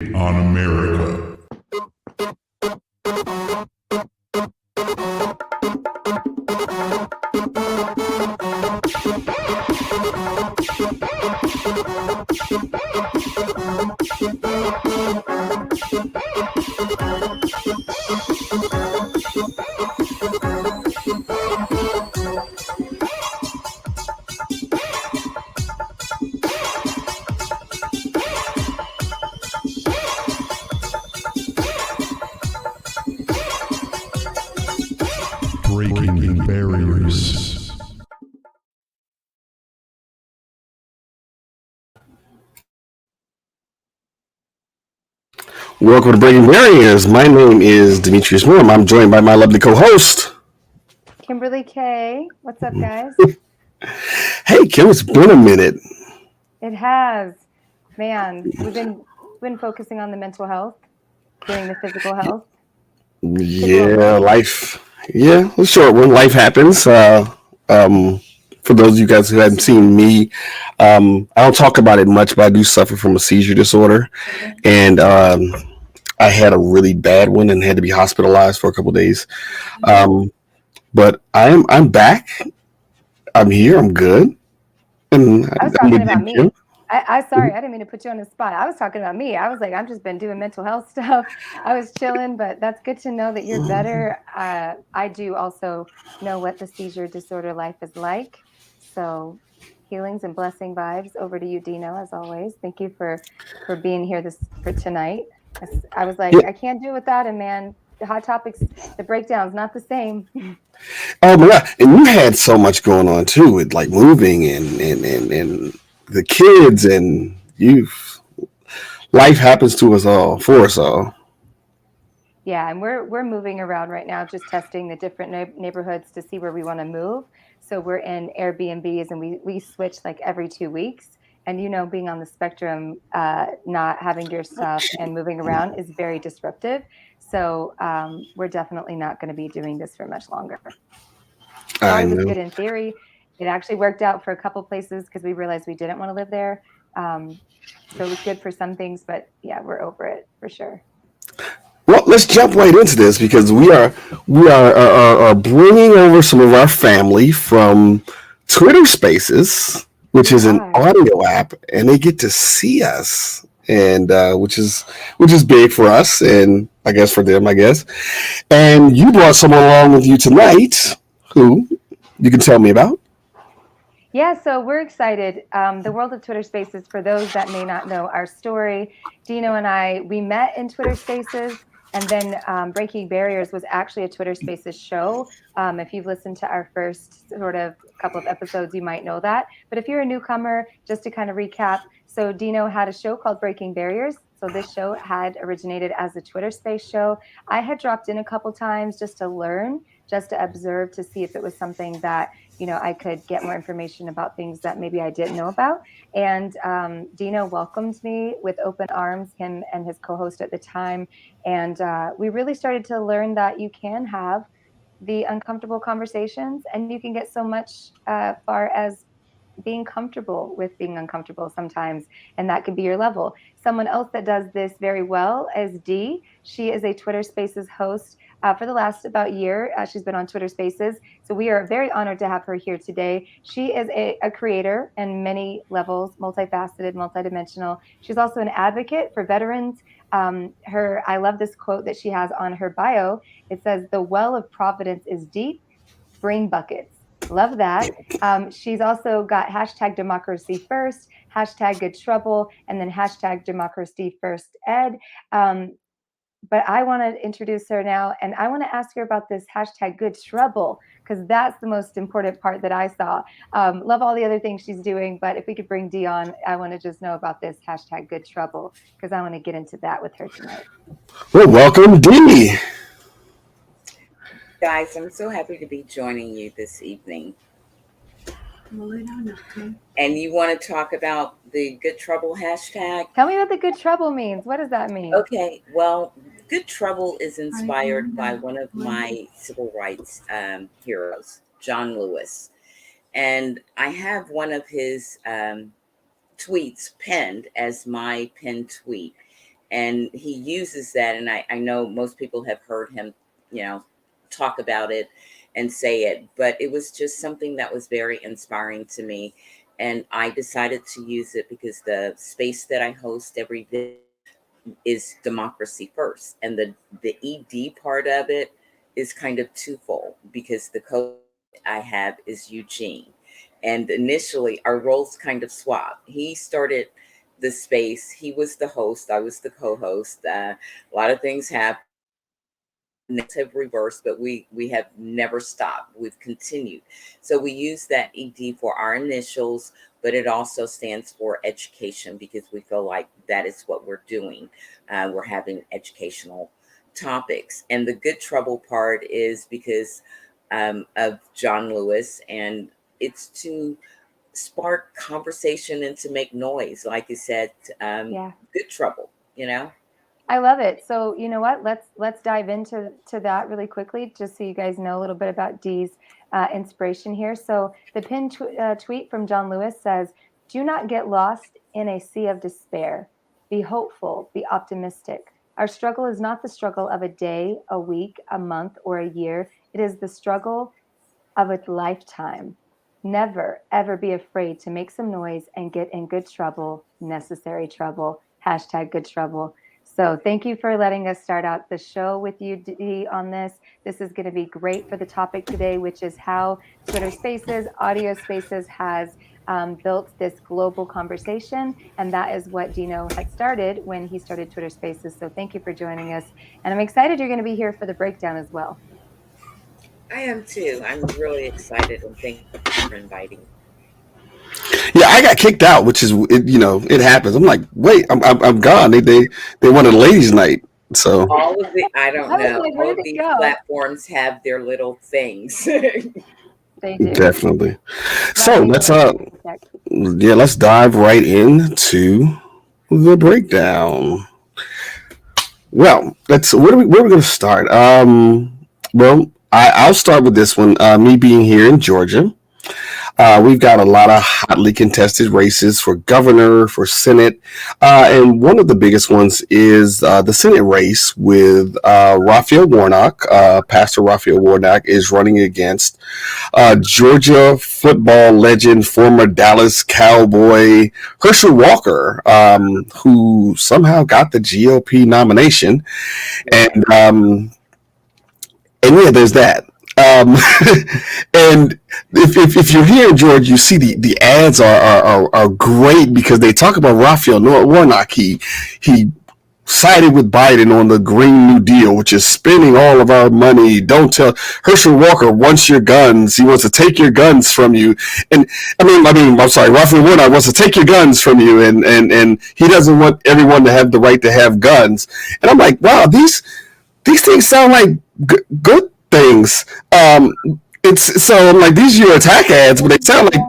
on America. Breaking barriers. Welcome to Breaking Barriers. My name is Demetrius Moore. I'm joined by my lovely co-host, Kimberly K. What's up, guys? Hey Kim, it's been a minute. It has. Man, we've been focusing on the mental health, doing the physical health. Yeah, life. Yeah, a short one. Life happens. For those of you guys who hadn't seen me, I don't talk about it much, but I do suffer from a seizure disorder, and I had a really bad one and had to be hospitalized for a couple of days. But I'm back. I'm here. I'm good. And I was talking about me. Sorry, I didn't mean to put you on the spot. I was talking about me. I was like, I've just been doing mental health stuff. I was chilling, but that's good to know that you're better. I do also know what the seizure disorder life is like. So healings and blessing vibes over to you, Dino, as always. Thank you for being here for tonight. I was like, I can't do it without him, man. The hot topics, the breakdown's not the same. Oh my god! And you had so much going on too, with like moving and the kids and youth. Life happens to us all, for us all. Yeah, and we're moving around right now, just testing the different neighborhoods to see where we want to move. So we're in Airbnbs, and we switch like every 2 weeks. And being on the spectrum, not having your stuff and moving around is very disruptive. So we're definitely not going to be doing this for much longer. Thought it was good in theory. It actually worked out for a couple places because we realized we didn't want to live there. So it was good for some things, but yeah, we're over it for sure. Well, let's jump right into this because we are bringing over some of our family from Twitter Spaces, which is an audio app, and they get to see us, and which is big for us, and I guess for them, I guess. And you brought someone along with you tonight, who you can tell me about. Yeah, so we're excited. The world of Twitter Spaces, for those that may not know our story, Dino and we met in Twitter Spaces, and then Breaking Barriers was actually a Twitter Spaces show. If you've listened to our first sort of couple of episodes, you might know that. But if you're a newcomer, just to kind of recap, so Dino had a show called Breaking Barriers. So this show had originated as a Twitter Space show. I had dropped in a couple times just to learn, just to observe, to see if it was something that I could get more information about things that maybe I didn't know about. And Dino welcomed me with open arms, him and his co-host at the time. And we really started to learn that you can have the uncomfortable conversations, and you can get so much far as being comfortable with being uncomfortable sometimes, and that could be your level. Someone else that does this very well is Dee. She is a Twitter Spaces host for the last about year. She's been on Twitter Spaces, so we are very honored to have her here today. She is a creator in many levels, multifaceted, multidimensional. She's also an advocate for veterans. I love this quote that she has on her bio. It says, "The well of providence is deep. Bring buckets." Love that. She's also got hashtag democracy first, hashtag good trouble, and then hashtag democracy first ed. But I want to introduce her now, and I want to ask her about this hashtag good trouble, because that's the most important part that I saw. Love all the other things she's doing, but if we could bring Dee on, I want to just know about this hashtag good trouble, because I want to get into that with her tonight. Well, welcome, Dee. Guys, I'm so happy to be joining you this evening. And you want to talk about the good trouble hashtag? Tell me what the good trouble means. What does that mean? Okay, well, good trouble is inspired by one of my civil rights heroes, John Lewis. And I have one of his tweets penned as my pinned tweet. And he uses that, and I know most people have heard him, talk about it and say it, but it was just something that was very inspiring to me. And I decided to use it because the space that I host every day is democracy first. And the ED part of it is kind of twofold, because the code I have is Eugene. And initially our roles kind of swapped. He started the space, he was the host, I was the co-host. A lot of things happened, have reversed, but we have never stopped. We've continued. So we use that ED for our initials, but it also stands for education, because we feel like that is what we're doing. We're having educational topics. And the good trouble part is because of John Lewis, and it's to spark conversation and to make noise, like you said. Yeah. Good trouble, I love it. So you know what? Let's dive into that really quickly, just so you guys know a little bit about Dee's inspiration here. So the pinned tweet from John Lewis says, "Do not get lost in a sea of despair. Be hopeful. Be optimistic. Our struggle is not the struggle of a day, a week, a month, or a year. It is the struggle of a lifetime. Never, ever be afraid to make some noise and get in good trouble, necessary trouble. Hashtag good trouble." So thank you for letting us start out the show with you, Dee, on this. This is going to be great for the topic today, which is how Twitter Spaces, audio spaces has built this global conversation. And that is what Dino had started when he started Twitter Spaces. So thank you for joining us. And I'm excited you're going to be here for the breakdown as well. I am too. I'm really excited, and thank you for inviting me. Yeah, I got kicked out, which is it happens. I'm like, wait, I'm gone. They wanted a ladies' night, so All of the I don't I was know. like, where All did of it these go? platforms have their little things. They do. definitely. So Love let's you. let's dive right into the breakdown. Well, where are we going to start? Well, I'll start with this one. Me being here in Georgia. We've got a lot of hotly contested races for governor, for Senate, and one of the biggest ones is the Senate race with Raphael Warnock. Pastor Raphael Warnock is running against Georgia football legend, former Dallas Cowboy Herschel Walker, who somehow got the GOP nomination, and yeah, there's that. And if you're here in Georgia, you see the ads are great because they talk about Raphael Warnock. He sided with Biden on the Green New Deal, which is spending all of our money. Don't tell Herschel Walker wants your guns. He wants to take your guns from you. And I'm sorry, Raphael Warnock wants to take your guns from you, and he doesn't want everyone to have the right to have guns. And I'm like, wow, these things sound like good things. It's so I'm like, these are your attack ads, but they sound like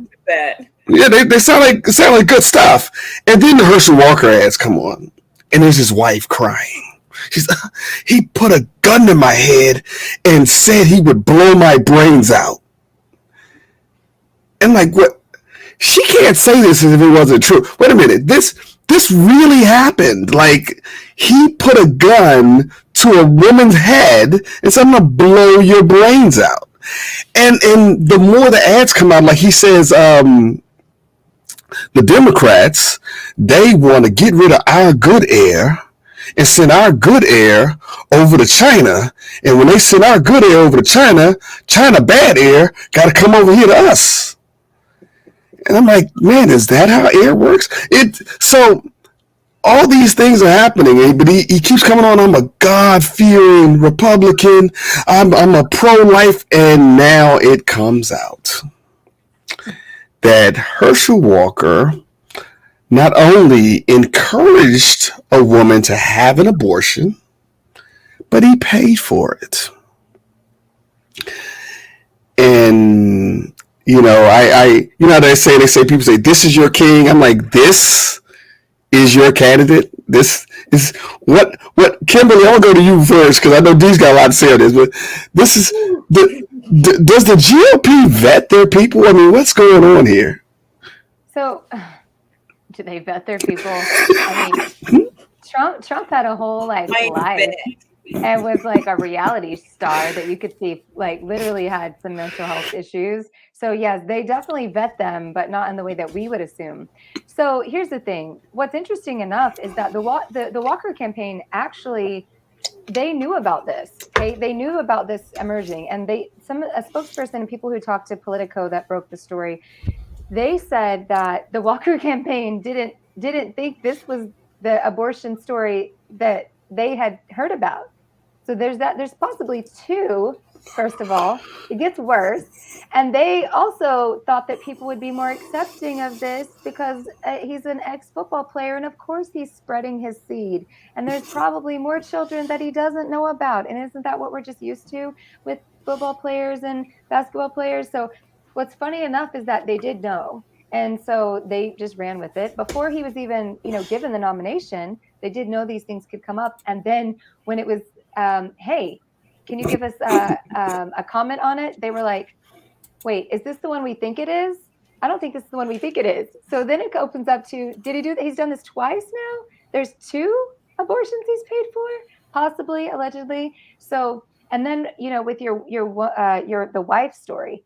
they sound like good stuff. And then the Herschel Walker ads come on, and there's his wife crying. He put a gun to my head and said he would blow my brains out. And like, what? She can't say this as if it wasn't true. Wait a minute, this really happened. Like, he put a gun to a woman's head and said, "I'm gonna blow your brains out." And the more the ads come out, like he says, the Democrats, they want to get rid of our good air and send our good air over to China. And when they send our good air over to China, China bad air got to come over here to us. And I'm like, man, is that how air works? So all these things are happening, but he keeps coming on. I'm a God-fearing Republican. I'm a pro-life, and now it comes out that Herschel Walker not only encouraged a woman to have an abortion, but he paid for it. And they say people say, "This is your king." I'm like, this is your candidate. This is what Kimberly, I'll go to you first because I know Dee's got a lot to say on this, but this is does the GOP vet their people? I mean, what's going on here? So, do they vet their people? I mean, Trump had a whole life and was like a reality star that you could see like literally had some mental health issues. So yes, they definitely vet them, but not in the way that we would assume. So here's the thing. What's interesting enough is that the Walker campaign actually, they knew about this. Okay, they knew about this emerging, and a spokesperson and people who talked to Politico that broke the story, they said that the Walker campaign didn't think this was the abortion story that they had heard about. So there's possibly two. First of all, it gets worse. And they also thought that people would be more accepting of this because he's an ex-football player. And of course, he's spreading his seed. And there's probably more children that he doesn't know about. And isn't that what we're just used to with football players and basketball players? So what's funny enough is that they did know. And so they just ran with it. Before he was even, given the nomination, they did know these things could come up. And then when it was, hey, can you give us a comment on it? They were like, wait, is this the one we think it is? I don't think this is the one we think it is. So then it opens up to, did he do that? He's done this twice now. There's 2 abortions he's paid for, possibly, allegedly. So, and then, with the wife story,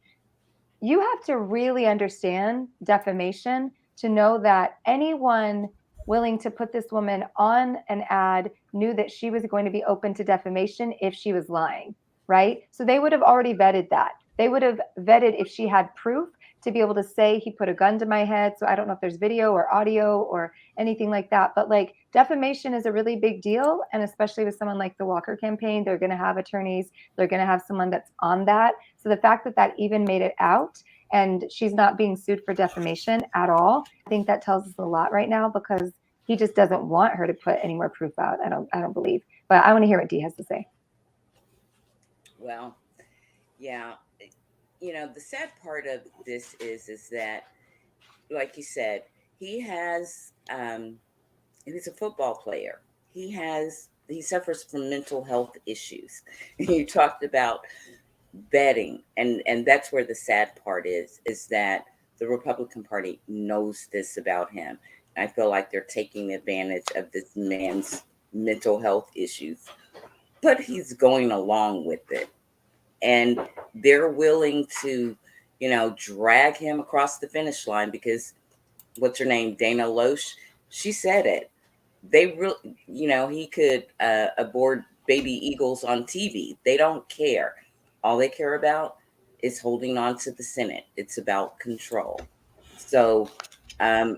you have to really understand defamation to know that anyone willing to put this woman on an ad knew that she was going to be open to defamation if she was lying, right? So they would have already vetted that. They would have vetted if she had proof to be able to say he put a gun to my head. So I don't know if there's video or audio or anything like that, but like defamation is a really big deal. And especially with someone like the Walker campaign, they're going to have attorneys. They're going to have someone that's on that. So the fact that even made it out and she's not being sued for defamation at all, I think that tells us a lot right now because he just doesn't want her to put any more proof out. I don't believe, but I want to hear what Dee has to say. Well, yeah. The sad part of this is that, like you said, he's a football player. He suffers from mental health issues. You talked about betting, and that's where the sad part is that the Republican Party knows this about him. I feel like they're taking advantage of this man's mental health issues, but he's going along with it. And they're willing to, drag him across the finish line because what's her name? Dana Loesch. She said it. They really, he could abort baby eagles on TV. They don't care. All they care about is holding on to the Senate. It's about control. So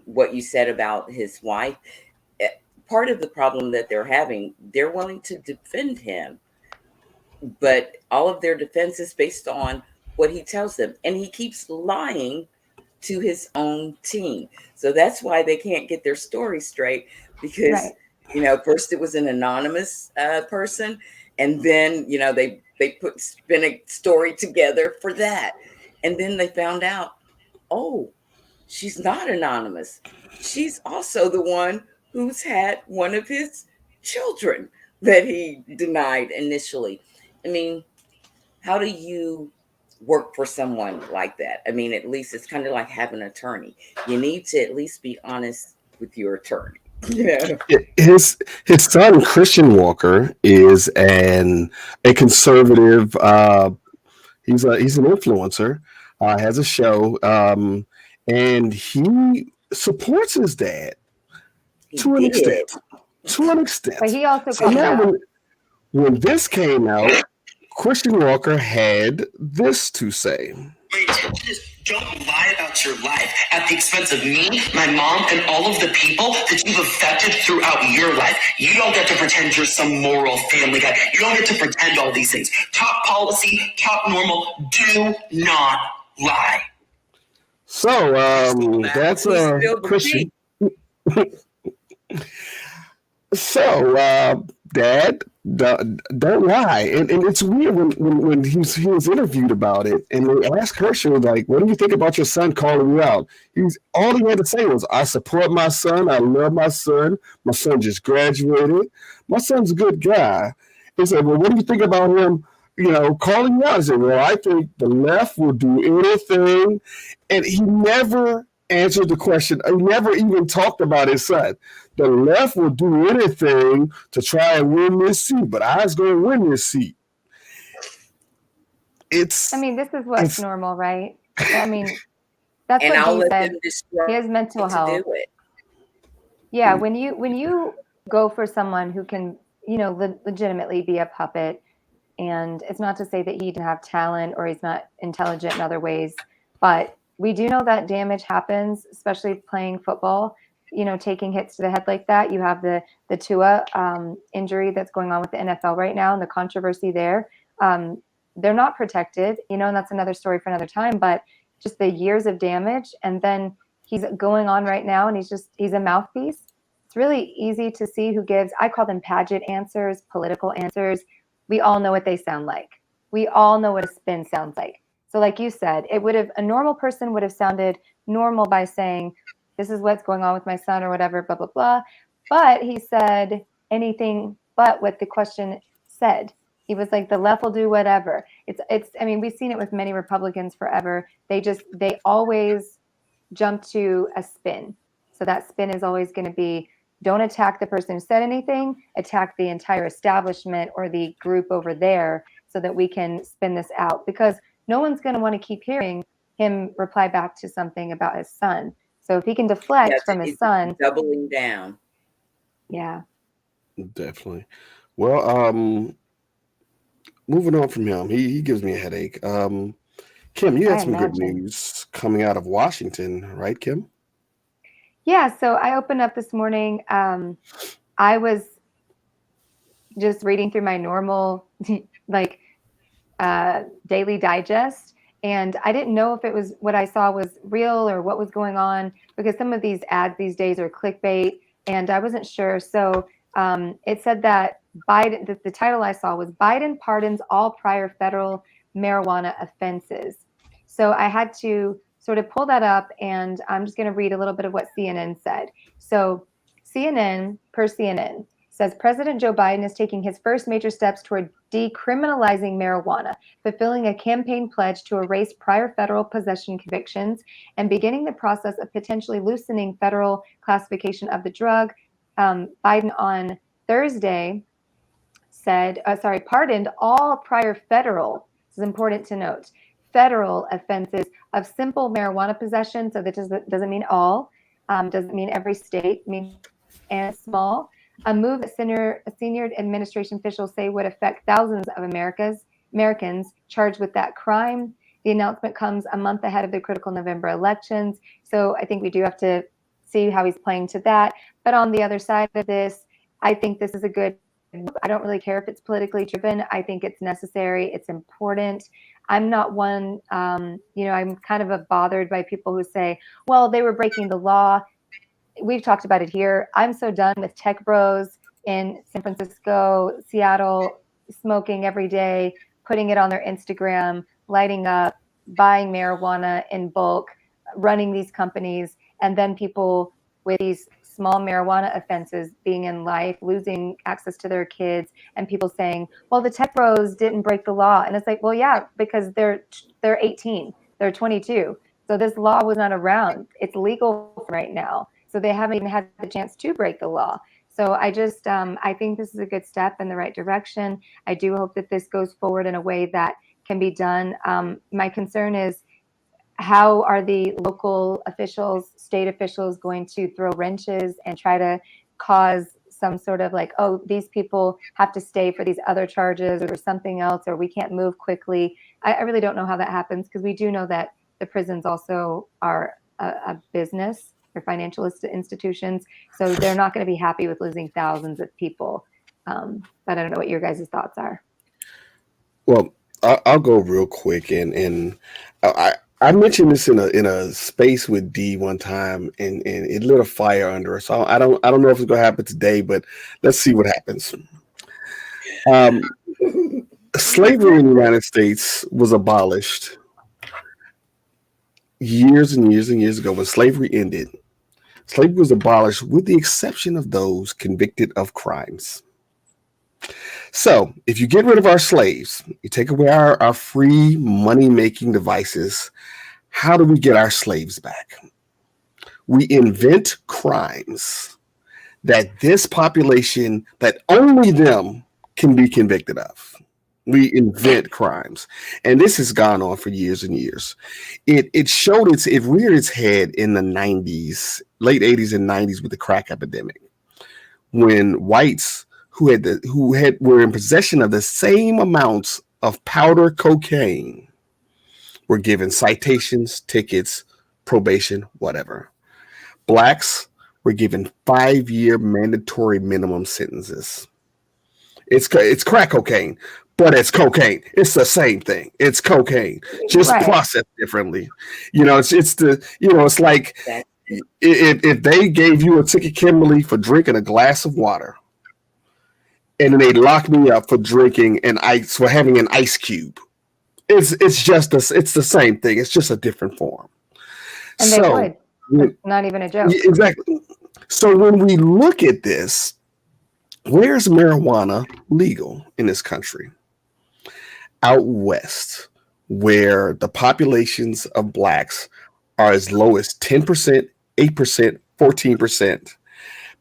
what you said about his wife, part of the problem that they're having, they're willing to defend him. But all of their defense is based on what he tells them. And he keeps lying to his own team. So that's why they can't get their story straight because, first it was an anonymous person. And then, they spin a story together for that. And then they found out, oh, she's not anonymous. She's also the one who's had one of his children that he denied initially. I mean, how do you work for someone like that? I mean, at least it's kind of like having an attorney. You need to at least be honest with your attorney. His son Christian Walker is a conservative. He's an influencer. Has a show, and he supports his dad to an extent. But he also so now when this came out, Christian Walker had this to say. Just don't lie about your life at the expense of me, my mom, and all of the people that you've affected throughout your life. You don't get to pretend you're some moral family guy. You don't get to pretend all these things. Talk policy, talk normal. Do not lie. So that's Christian. So, Dad, don't lie. And it's weird when he was interviewed about it, and they asked Herschel, like, what do you think about your son calling you out? All he had to say was, I support my son. I love my son. My son just graduated. My son's a good guy. He said, well, what do you think about him, calling you out? I said, well, I think the left will do anything. And he never answered the question. He never even talked about his son. The left will do anything to try and win this seat, but I was going to win this seat. I mean, this is what's it's normal, right? I mean, that's And what I'll Dee let said. them destroy He has mental to do health. it. Yeah, when you go for someone who can, legitimately be a puppet, and it's not to say that he didn't have talent or he's not intelligent in other ways, but we do know that damage happens, especially playing football. Taking hits to the head like that. You have the Tua injury that's going on with the NFL right now, and the controversy there. They're not protected, and that's another story for another time. But just the years of damage, and then he's going on right now, and he's a mouthpiece. It's really easy to see who gives. I call them pageant answers, political answers. We all know what they sound like. We all know what a spin sounds like. So like you said, a normal person would have sounded normal by saying, this is what's going on with my son or whatever, blah, blah, blah. But he said anything but what the question said. He was like, the left will do whatever. I mean, we've seen it with many Republicans forever. They always jump to a spin. So that spin is always going to be, don't attack the person who said anything, attack the entire establishment or the group over there so that we can spin this out, because no one's going to want to keep hearing him reply back to something about his son. So if he can deflect from his son, doubling down. Yeah. Definitely. Well, moving on from him, he gives me a headache. Kim, you had some good news coming out of Washington, right, Kim? Yeah, so I opened up this morning. I was just reading through my normal daily digest, and I didn't know if it was what I saw was real or what was going on, because some of these ads these days are clickbait, and I wasn't sure. So it said that Biden, the title I saw was Biden pardons all prior federal marijuana offenses. So I had to sort of pull that up, and I'm just going to read a little bit of what CNN said. So CNN says President Joe Biden is taking his first major steps toward decriminalizing marijuana, fulfilling a campaign pledge to erase prior federal possession convictions, and beginning the process of potentially loosening federal classification of the drug. Biden on Thursday pardoned all prior federal, this is important to note, federal offenses of simple marijuana possession. So that doesn't mean all, doesn't mean every state, and small. A move that senior administration officials say would affect thousands of Americans charged with that crime. The announcement comes a month ahead of the critical November elections. So I think we do have to see how he's playing to that. But on the other side of this, I think this is a good move. I don't really care if it's politically driven. I think it's necessary. It's important. I'm not one, I'm kind of bothered by people who say, well, they were breaking the law. We've talked about it here. I'm so done with tech bros in San Francisco, Seattle, smoking every day, putting it on their Instagram, lighting up, buying marijuana in bulk, running these companies, and then people with these small marijuana offenses being in life, losing access to their kids, and people saying, well, the tech bros didn't break the law. And it's like, well, yeah, because they're 18, they're 22. So this law was not around. It's legal right now. So they haven't even had the chance to break the law. So I think this is a good step in the right direction. I do hope that this goes forward in a way that can be done. My concern is, how are the local officials, state officials going to throw wrenches and try to cause some sort of like, oh, these people have to stay for these other charges or something else, or we can't move quickly. I really don't know how that happens, because we do know that the prisons also are a business or financial institutions. So they're not going to be happy with losing thousands of people. But I don't know what your guys' thoughts are. Well, I'll go real quick, and I mentioned this in a space with D one time, and it lit a fire under us. So I don't know if it's going to happen today, but let's see what happens. Slavery in the United States was abolished years and years and years ago. When slavery ended, slavery was abolished with the exception of those convicted of crimes. So if you get rid of our slaves, you take away our free money-making devices, how do we get our slaves back? We invent crimes that this population, that only them can be convicted of. We invent crimes, and this has gone on for years and years. It reared its head in the 90s, late 80s and 90s with the crack epidemic, when whites were in possession of the same amounts of powder cocaine were given citations, tickets, probation, whatever. Blacks were given 5-year mandatory minimum sentences. It's crack cocaine, but it's cocaine. It's the same thing. It's cocaine, just Right. processed differently. It's like That if they gave you a ticket, Kimberly, for drinking a glass of water, and then they locked me up for drinking for having an ice cube. It's the same thing. It's just a different form. And they So would. Not even a joke. exactly. So when we look at this, where's marijuana legal in this country? Out west, where the populations of blacks are as low as 10%, 8%, 14%.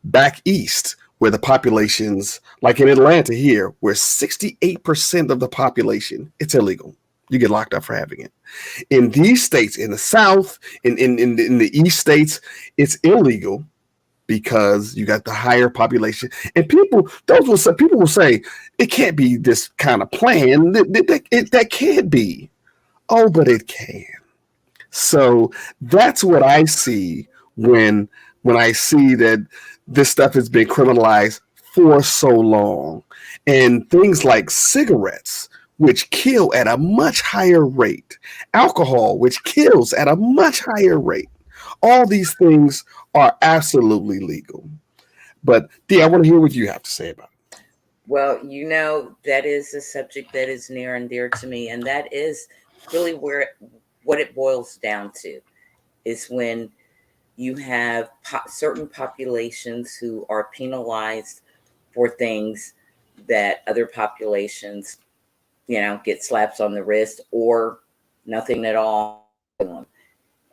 Back east, where the populations, like in Atlanta here, where 68% of the population, it's illegal. You get locked up for having it. In these states, in the South, in the East states, it's illegal because you got the higher population. And people will say it can't be this kind of plan. That can't be. Oh, but it can. So that's what I see when I see that this stuff has been criminalized for so long. And things like cigarettes, which kill at a much higher rate, alcohol, which kills at a much higher rate. All these things are absolutely legal. But Dee, I want to hear what you have to say about it. Well, that is a subject that is near and dear to me, and that is really what it boils down to is when you have certain populations who are penalized for things that other populations, get slaps on the wrist or nothing at all.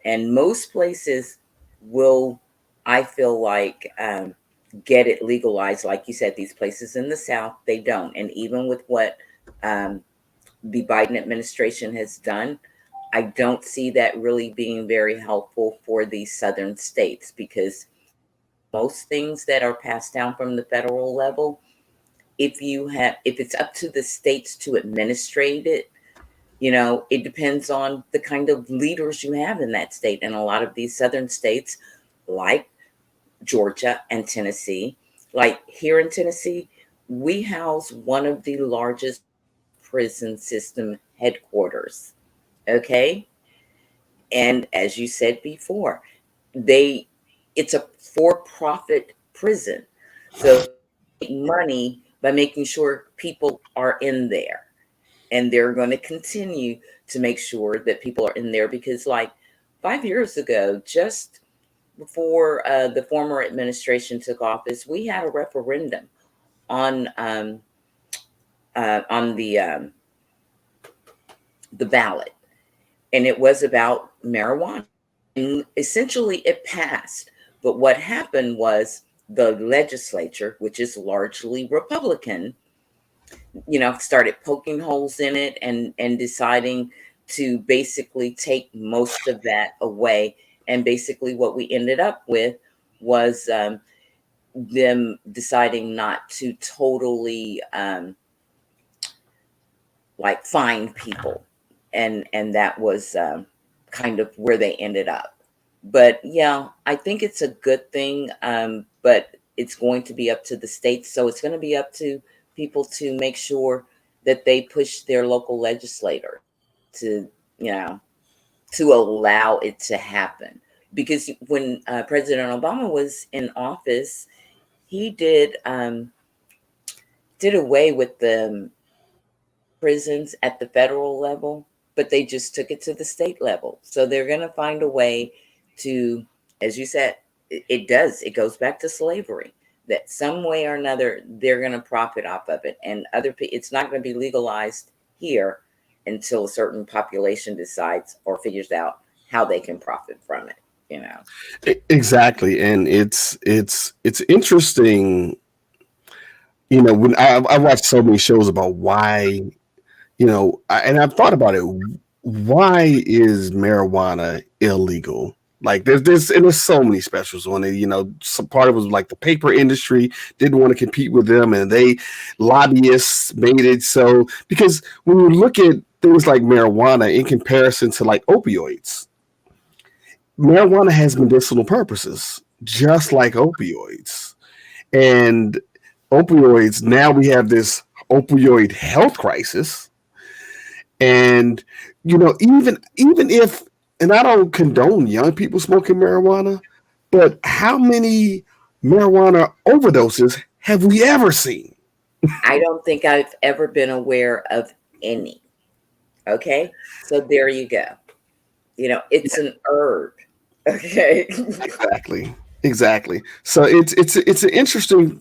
And most places will, I feel like, get it legalized. Like you said, these places in the South, they don't. And even with what the Biden administration has done, I don't see that really being very helpful for these southern states, because most things that are passed down from the federal level, if it's up to the states to administrate it, it depends on the kind of leaders you have in that state. And a lot of these southern states, like Georgia and Tennessee, like here in Tennessee, we house one of the largest prison system headquarters. Okay. And as you said before, it's a for-profit prison. So they make money by making sure people are in there. And they're going to continue to make sure that people are in there, because like 5 years ago, just before the former administration took office, we had a referendum on the ballot, and it was about marijuana. And essentially, it passed. But what happened was the legislature, which is largely Republican, started poking holes in it and deciding to basically take most of that away. And basically what we ended up with was them deciding not to totally like fine people. And that was kind of where they ended up. But yeah, I think it's a good thing. But it's going to be up to the states. So it's going to be up to people to make sure that they push their local legislator to, to allow it to happen. Because when President Obama was in office, he did away with the prisons at the federal level, but they just took it to the state level. So they're going to find a way to, as you said, it goes back to slavery, that some way or another they're going to profit off of it. And it's not going to be legalized here until a certain population decides or figures out how they can profit from it. you know. Exactly, and it's interesting. You know, when I watched so many shows about why, and I've thought about it. Why is marijuana illegal? Like there's so many specials on it. Some part of it was like the paper industry didn't want to compete with them, and they lobbyists made it so, because when you look at things like marijuana in comparison to like opioids, marijuana has medicinal purposes, just like opioids. And opioids, now we have this opioid health crisis. And even if, and I don't condone young people smoking marijuana, but how many marijuana overdoses have we ever seen? I don't think I've ever been aware of any. Okay. So there you go. It's an herb. Okay. Exactly. So it's an interesting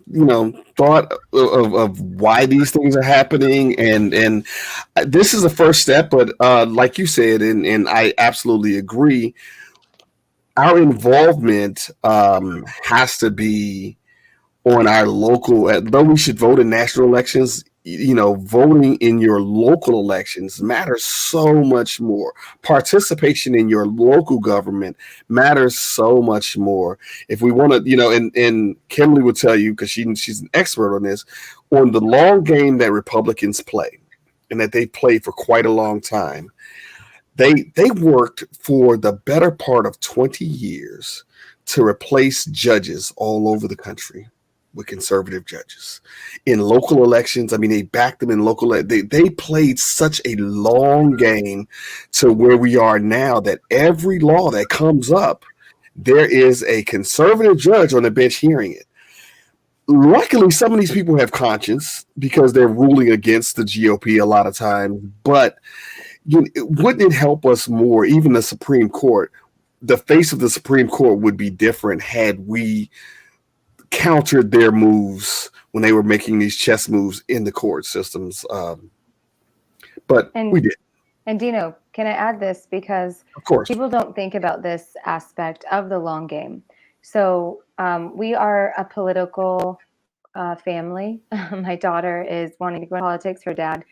thought of why these things are happening, and this is the first step. But like you said, and I absolutely agree, our involvement has to be on our local. Though we should vote in national elections, voting in your local elections matters so much more. Participation in your local government matters so much more. If we want to, and Kimberly will tell you, because she's an expert on this, on the long game that Republicans play, and that they played for quite a long time. They worked for the better part of 20 years to replace judges all over the country with conservative judges. In local elections, I mean, they backed them in local. They played such a long game to where we are now, that every law that comes up, there is a conservative judge on the bench hearing it. Luckily, some of these people have conscience because they're ruling against the GOP a lot of times. But wouldn't it help us more, even the Supreme Court? The face of the Supreme Court would be different had we countered their moves when they were making these chess moves in the court systems. But we did. And Dino, can I add this? Because of course, people don't think about this aspect of the long game. So we are a political family. My daughter is wanting to go into politics. Her dad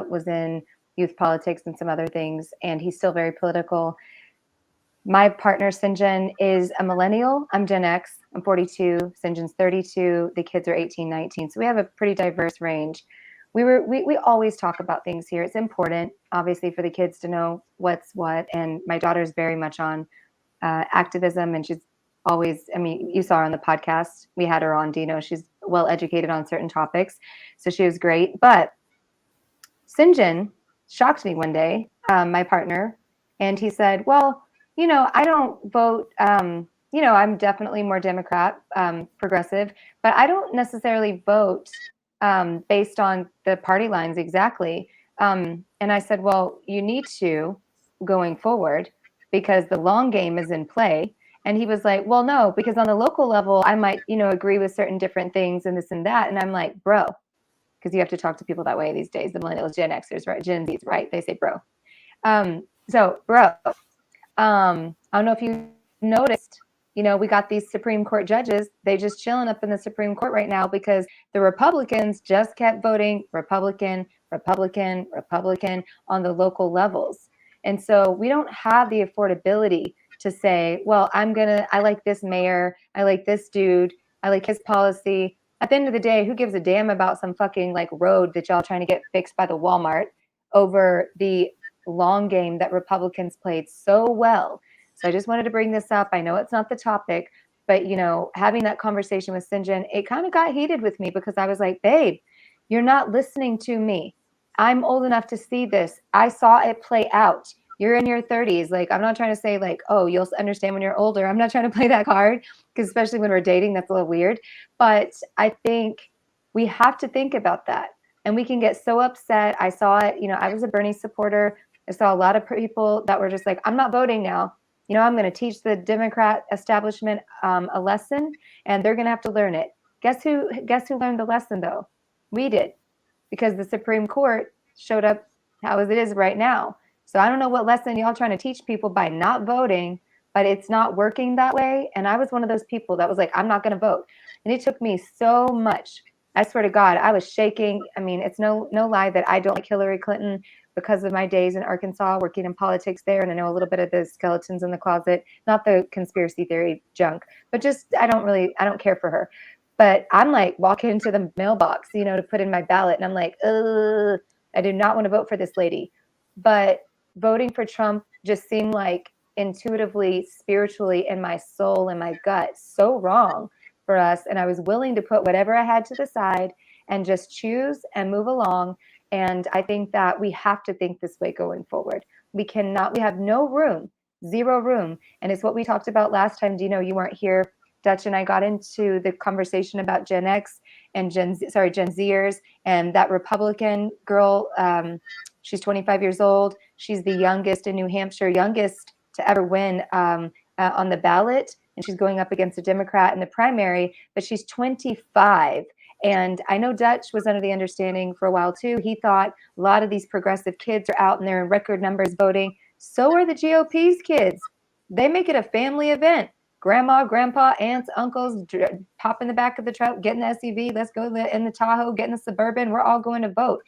was in youth politics and some other things, and he's still very political. My partner, Sinjin, is a millennial. I'm Gen X. I'm 42. Sinjin's 32. The kids are 18, 19. So we have a pretty diverse range. We always talk about things here. It's important, obviously, for the kids to know what's what. And my daughter's very much on activism, and she's always, I mean, you saw her on the podcast. We had her on, Dino. She's well educated on certain topics. So she was great. But Sinjin shocked me one day, my partner, and he said, well, I don't vote, I'm definitely more Democrat, progressive, but I don't necessarily vote based on the party lines exactly. And I said, well, you need to going forward because the long game is in play. And he was like, well, no, because on the local level, I might, agree with certain different things and this and that. And I'm like, bro, because you have to talk to people that way these days. The millennials, Gen Xers, right? Gen Zs, right? They say bro. So bro, I don't know if you noticed, we got these Supreme Court judges. They just chilling up in the Supreme Court right now because the Republicans just kept voting Republican on the local levels. And so we don't have the affordability to say, well, I like this mayor. I like this dude. I like his policy. At the end of the day, who gives a damn about some fucking like road that y'all trying to get fixed by the Walmart over the long game that Republicans played so well. So I just wanted to bring this up. I know it's not the topic, but having that conversation with Sinjin, it kind of got heated with me because I was like, babe, you're not listening to me. I'm old enough to see this. I saw it play out. You're in your 30s. Like, I'm not trying to say like, oh, you'll understand when you're older. I'm not trying to play that card because especially when we're dating, that's a little weird. But I think we have to think about that. And we can get so upset. I saw it, I was a Bernie supporter. I saw a lot of people that were just like, I'm not voting now. I'm going to teach the Democrat establishment a lesson, and they're going to have to learn it. Guess who learned the lesson, though? We did, because the Supreme Court showed up how it is right now. So I don't know what lesson y'all trying to teach people by not voting, but it's not working that way. And I was one of those people that was like, I'm not going to vote. And it took me so much. I swear to God, I was shaking. I mean, it's no lie that I don't like Hillary Clinton because of my days in Arkansas working in politics there. And I know a little bit of the skeletons in the closet, not the conspiracy theory junk, but just I don't care for her. But I'm like walking into the mailbox, to put in my ballot. And I'm like, I do not want to vote for this lady. But voting for Trump just seemed like intuitively, spiritually, in my soul and my gut, so wrong for us. And I was willing to put whatever I had to the side and just choose and move along. And I think that we have to think this way going forward. We have no room, zero room. And it's what we talked about last time. Dino, you weren't here. Dutch and I got into the conversation about Gen X and Gen Zers, and that Republican girl, she's 25 years old. She's the youngest in New Hampshire, youngest to ever win on the ballot. And she's going up against a Democrat in the primary, but she's 25. And I know Dutch was under the understanding for a while too. He thought a lot of these progressive kids are out and they're in record numbers voting. So are the GOP's kids. They make it a family event. Grandma, grandpa, aunts, uncles, pop in the back of the truck, get in the SUV, let's go in the Tahoe, get in the Suburban. We're all going to vote.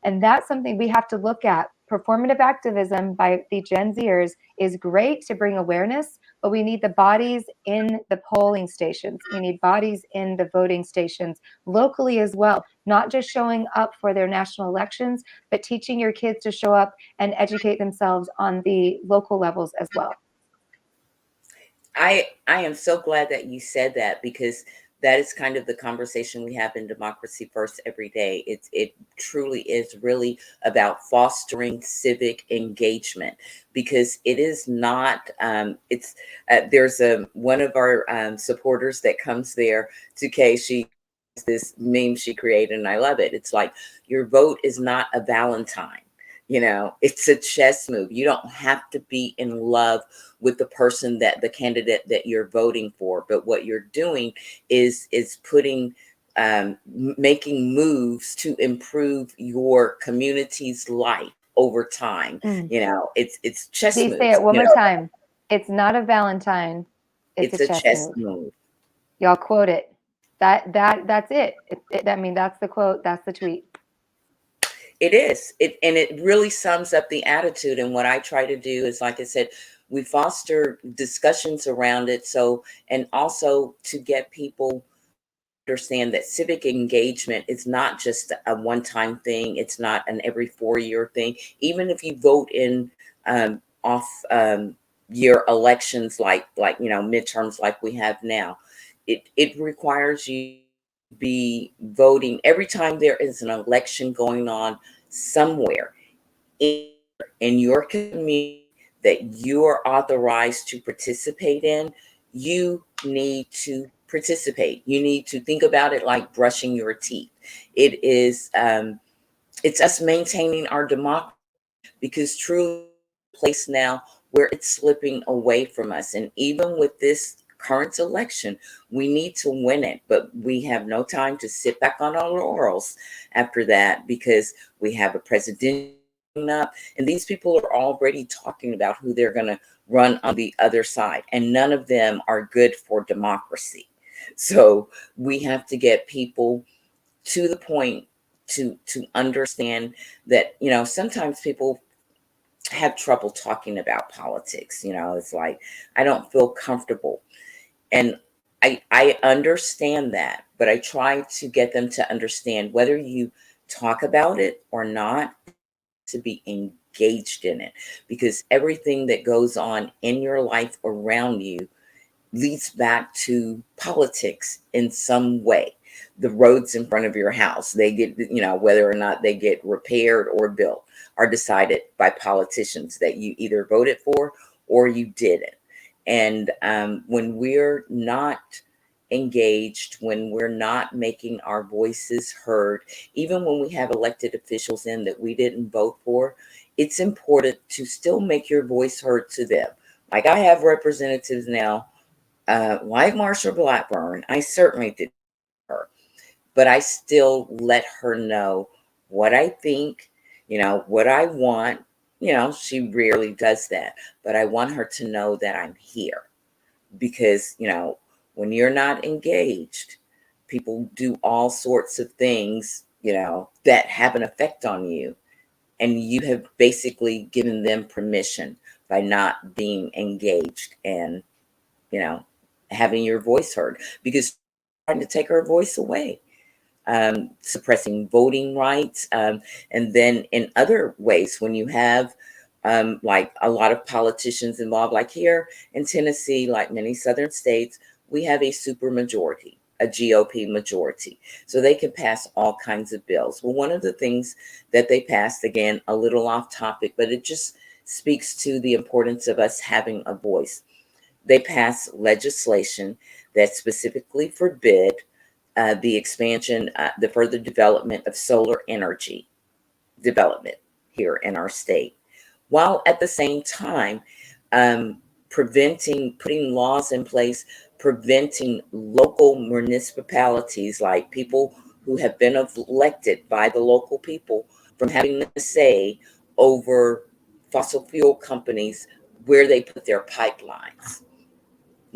And that's something we have to look at. Performative activism by the Gen Zers is great to bring awareness, but we need the bodies in the polling stations. We need bodies in the voting stations locally as well, not just showing up for their national elections, but teaching your kids to show up and educate themselves on the local levels as well. I am so glad that you said that, because that is kind of the conversation we have in Democracy First every day. It truly is really about fostering civic engagement, because it is not. There's one of our supporters that comes there to Kay. She this meme she created, and I love it. It's like, your vote is not a Valentine. It's a chess move. You don't have to be in love with the candidate that you're voting for. But what you're doing is putting, making moves to improve your community's life over time. It's chess Please moves. say it one more time. It's not a Valentine. It's a chess move. Y'all quote it. That's it. That's the quote. That's the tweet. It is. And it really sums up the attitude. And what I try to do is, like I said, we foster discussions around it. And also to get people to understand that civic engagement is not just a one-time thing. It's not an every 4-year thing. Even if you vote in year elections, like midterms, like we have now, it requires you be voting every time there is an election going on somewhere in your community that you're authorized to participate in. You need to participate. You need to think about it like brushing your teeth. It is it's us maintaining our democracy, because truly place now where it's slipping away from us. And even with this current election, we need to win it, but we have no time to sit back on our laurels after that, because we have a president up, and these people are already talking about who they're going to run on the other side, and none of them are good for democracy. So we have to get people to the point to understand that, sometimes people have trouble talking about politics. It's like, I don't feel comfortable. And I understand that, but I try to get them to understand, whether you talk about it or not, to be engaged in it, because everything that goes on in your life around you leads back to politics in some way. The roads in front of your house, they get, whether or not they get repaired or built, are decided by politicians that you either voted for or you didn't. And when we're not engaged, when we're not making our voices heard, even when we have elected officials in that we didn't vote for, it's important to still make your voice heard to them. Like, I have representatives now, like Marsha Blackburn. I certainly did her, but I still let her know what I think, what I want, she rarely does that. But I want her to know that I'm here because, when you're not engaged, people do all sorts of things, that have an effect on you. And you have basically given them permission by not being engaged and, having your voice heard because trying to take her voice away, suppressing voting rights. And then in other ways, when you have like a lot of politicians involved, like here in Tennessee, like many southern states, we have a super majority, a GOP majority. So they can pass all kinds of bills. Well, one of the things that they passed, again, a little off topic, but it just speaks to the importance of us having a voice. They passed legislation that specifically forbid the expansion, the further development of solar energy development here in our state, while at the same time putting laws in place, preventing local municipalities, like people who have been elected by the local people, from having a say over fossil fuel companies where they put their pipelines,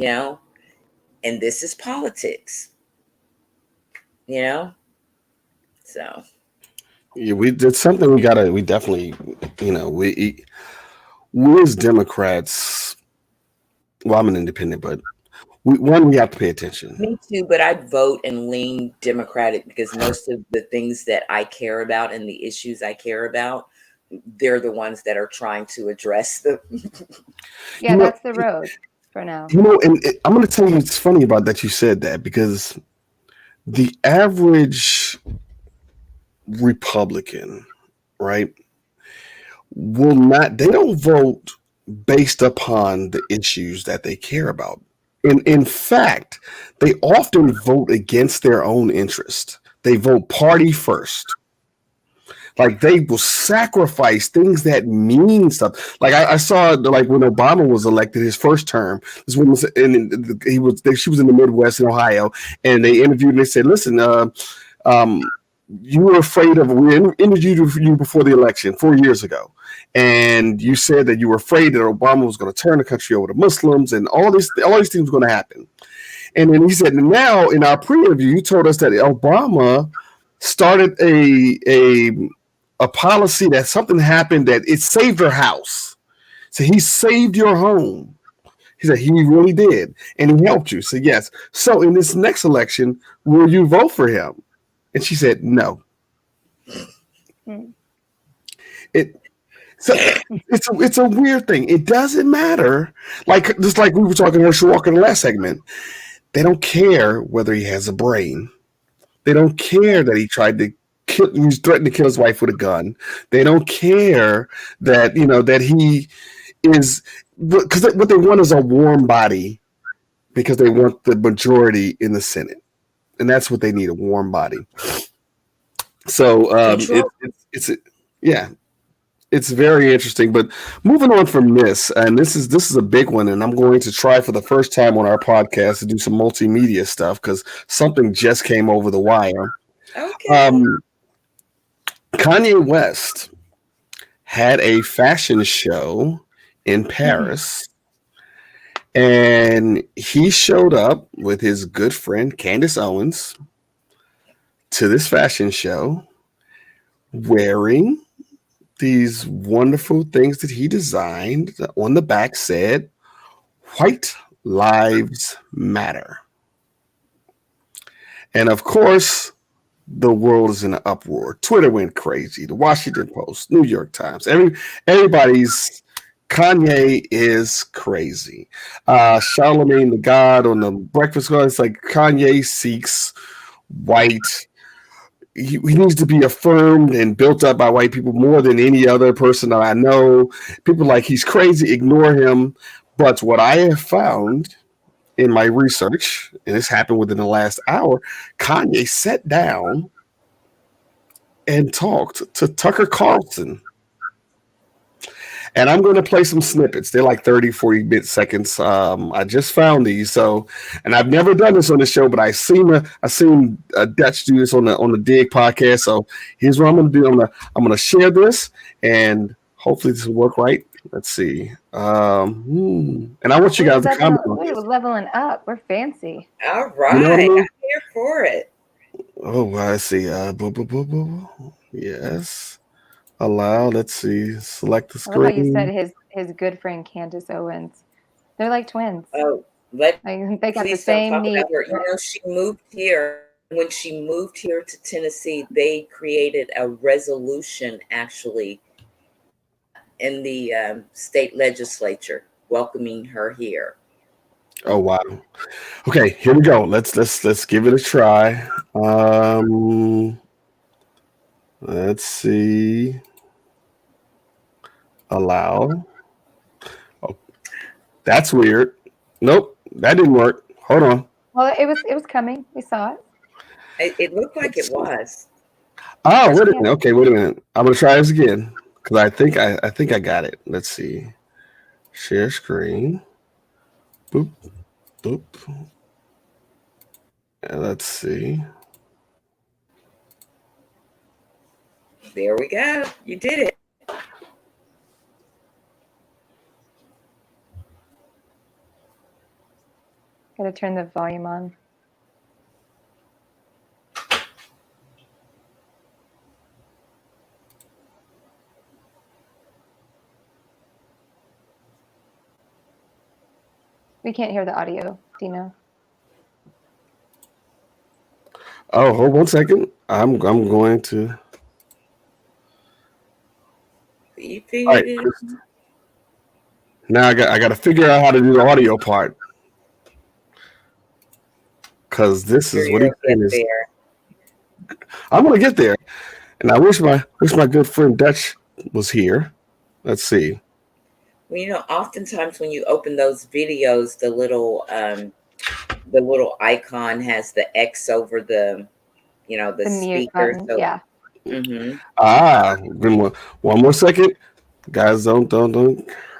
and this is politics, so. Yeah, we did something we definitely, we as Democrats, well, I'm an independent, but we have to pay attention. Me too, but I vote and lean Democratic because most of the things that I care about and the issues I care about, they're the ones that are trying to address them. Yeah, that's the road for now. And I'm going to tell you, it's funny about that you said that, because the average Republican, right, they don't vote based upon the issues that they care about. In fact, they often vote against their own interest. They vote party first. Like, they will sacrifice things that mean stuff. Like, I saw, like, when Obama was elected his first term, this woman was, and she was in the Midwest in Ohio, and they interviewed and they said, "Listen, you were afraid of, we interviewed you before the election 4 years ago, and you said that you were afraid that Obama was going to turn the country over to Muslims and all these things were going to happen." And then he said, "Now in our pre-interview, you told us that Obama started a policy that something happened that it saved her house. So he saved your home." He said he really did, and he helped you. So yes. So in this next election, will you vote for him? And she said no. It's a weird thing. It doesn't matter. Like, just like we were talking to Herschel Walker in the last segment, they don't care whether he has a brain. They don't care that he he's threatened to kill his wife with a gun. They don't care that that he is, because what they want is a warm body, because they want the majority in the Senate, and that's what they need, a warm body. So it's very interesting. But moving on from this, and this is a big one, and I'm going to try for the first time on our podcast to do some multimedia stuff because something just came over the wire. Okay. Kanye West had a fashion show in Paris, and he showed up with his good friend Candace Owens to this fashion show wearing these wonderful things that he designed. On the back said, "White Lives Matter." And of course, the world is in an uproar. Twitter went crazy. The Washington Post, New York Times, everybody's Kanye is crazy. Charlemagne the God on the Breakfast Club, it's like Kanye seeks white. He needs to be affirmed and built up by white people more than any other person that I know. People like, he's crazy, ignore him. But what I have found in my research, and this happened within the last hour, Kanye sat down and talked to Tucker Carlson. And I'm going to play some snippets. They're like 30, 40 seconds. I just found these. So, and I've never done this on the show, but I seen Dutch do this on the Dig podcast. So here's what I'm going to do. I'm going to share this, and Hopefully this will work right. Let's see. And I want you guys to comment on We're this. leveling up. We're fancy. All You know what I right. I'm mean? here for it. Oh, well, let's see. Yes. Allow. Let's see. Select the I love how you said screen. his good friend Candace Owens. They're like twins. Oh, let Like they got the please don't same talk need. about her. She moved here. When she moved here to Tennessee, they created a resolution actually in the state legislature welcoming her here. Oh wow. Okay, here we go. Let's give it a try. Let's see. Allow. Oh, that's weird. Nope, that didn't work. Hold on. Well, it was coming. We saw it. It looked like Let's it see. was. Oh, wait a Yeah. minute. Okay, wait a minute. I'm gonna try this again because I think I got it. Let's see. Share screen. Boop boop. And let's see. There we go. You did it. Gotta turn the volume on. We can't hear the audio, Dino. Oh, hold 1 second. I'm going to. You All right, figured it. Chris. Now I got to figure out how to do the audio part because this Sure is what he's you'll saying get is there. I'm gonna get there, and I wish my good friend Dutch was here. Let's see. Well, oftentimes when you open those videos, the little icon has the X over the The mute speaker. button. So Yeah. Good one more second, guys. Don't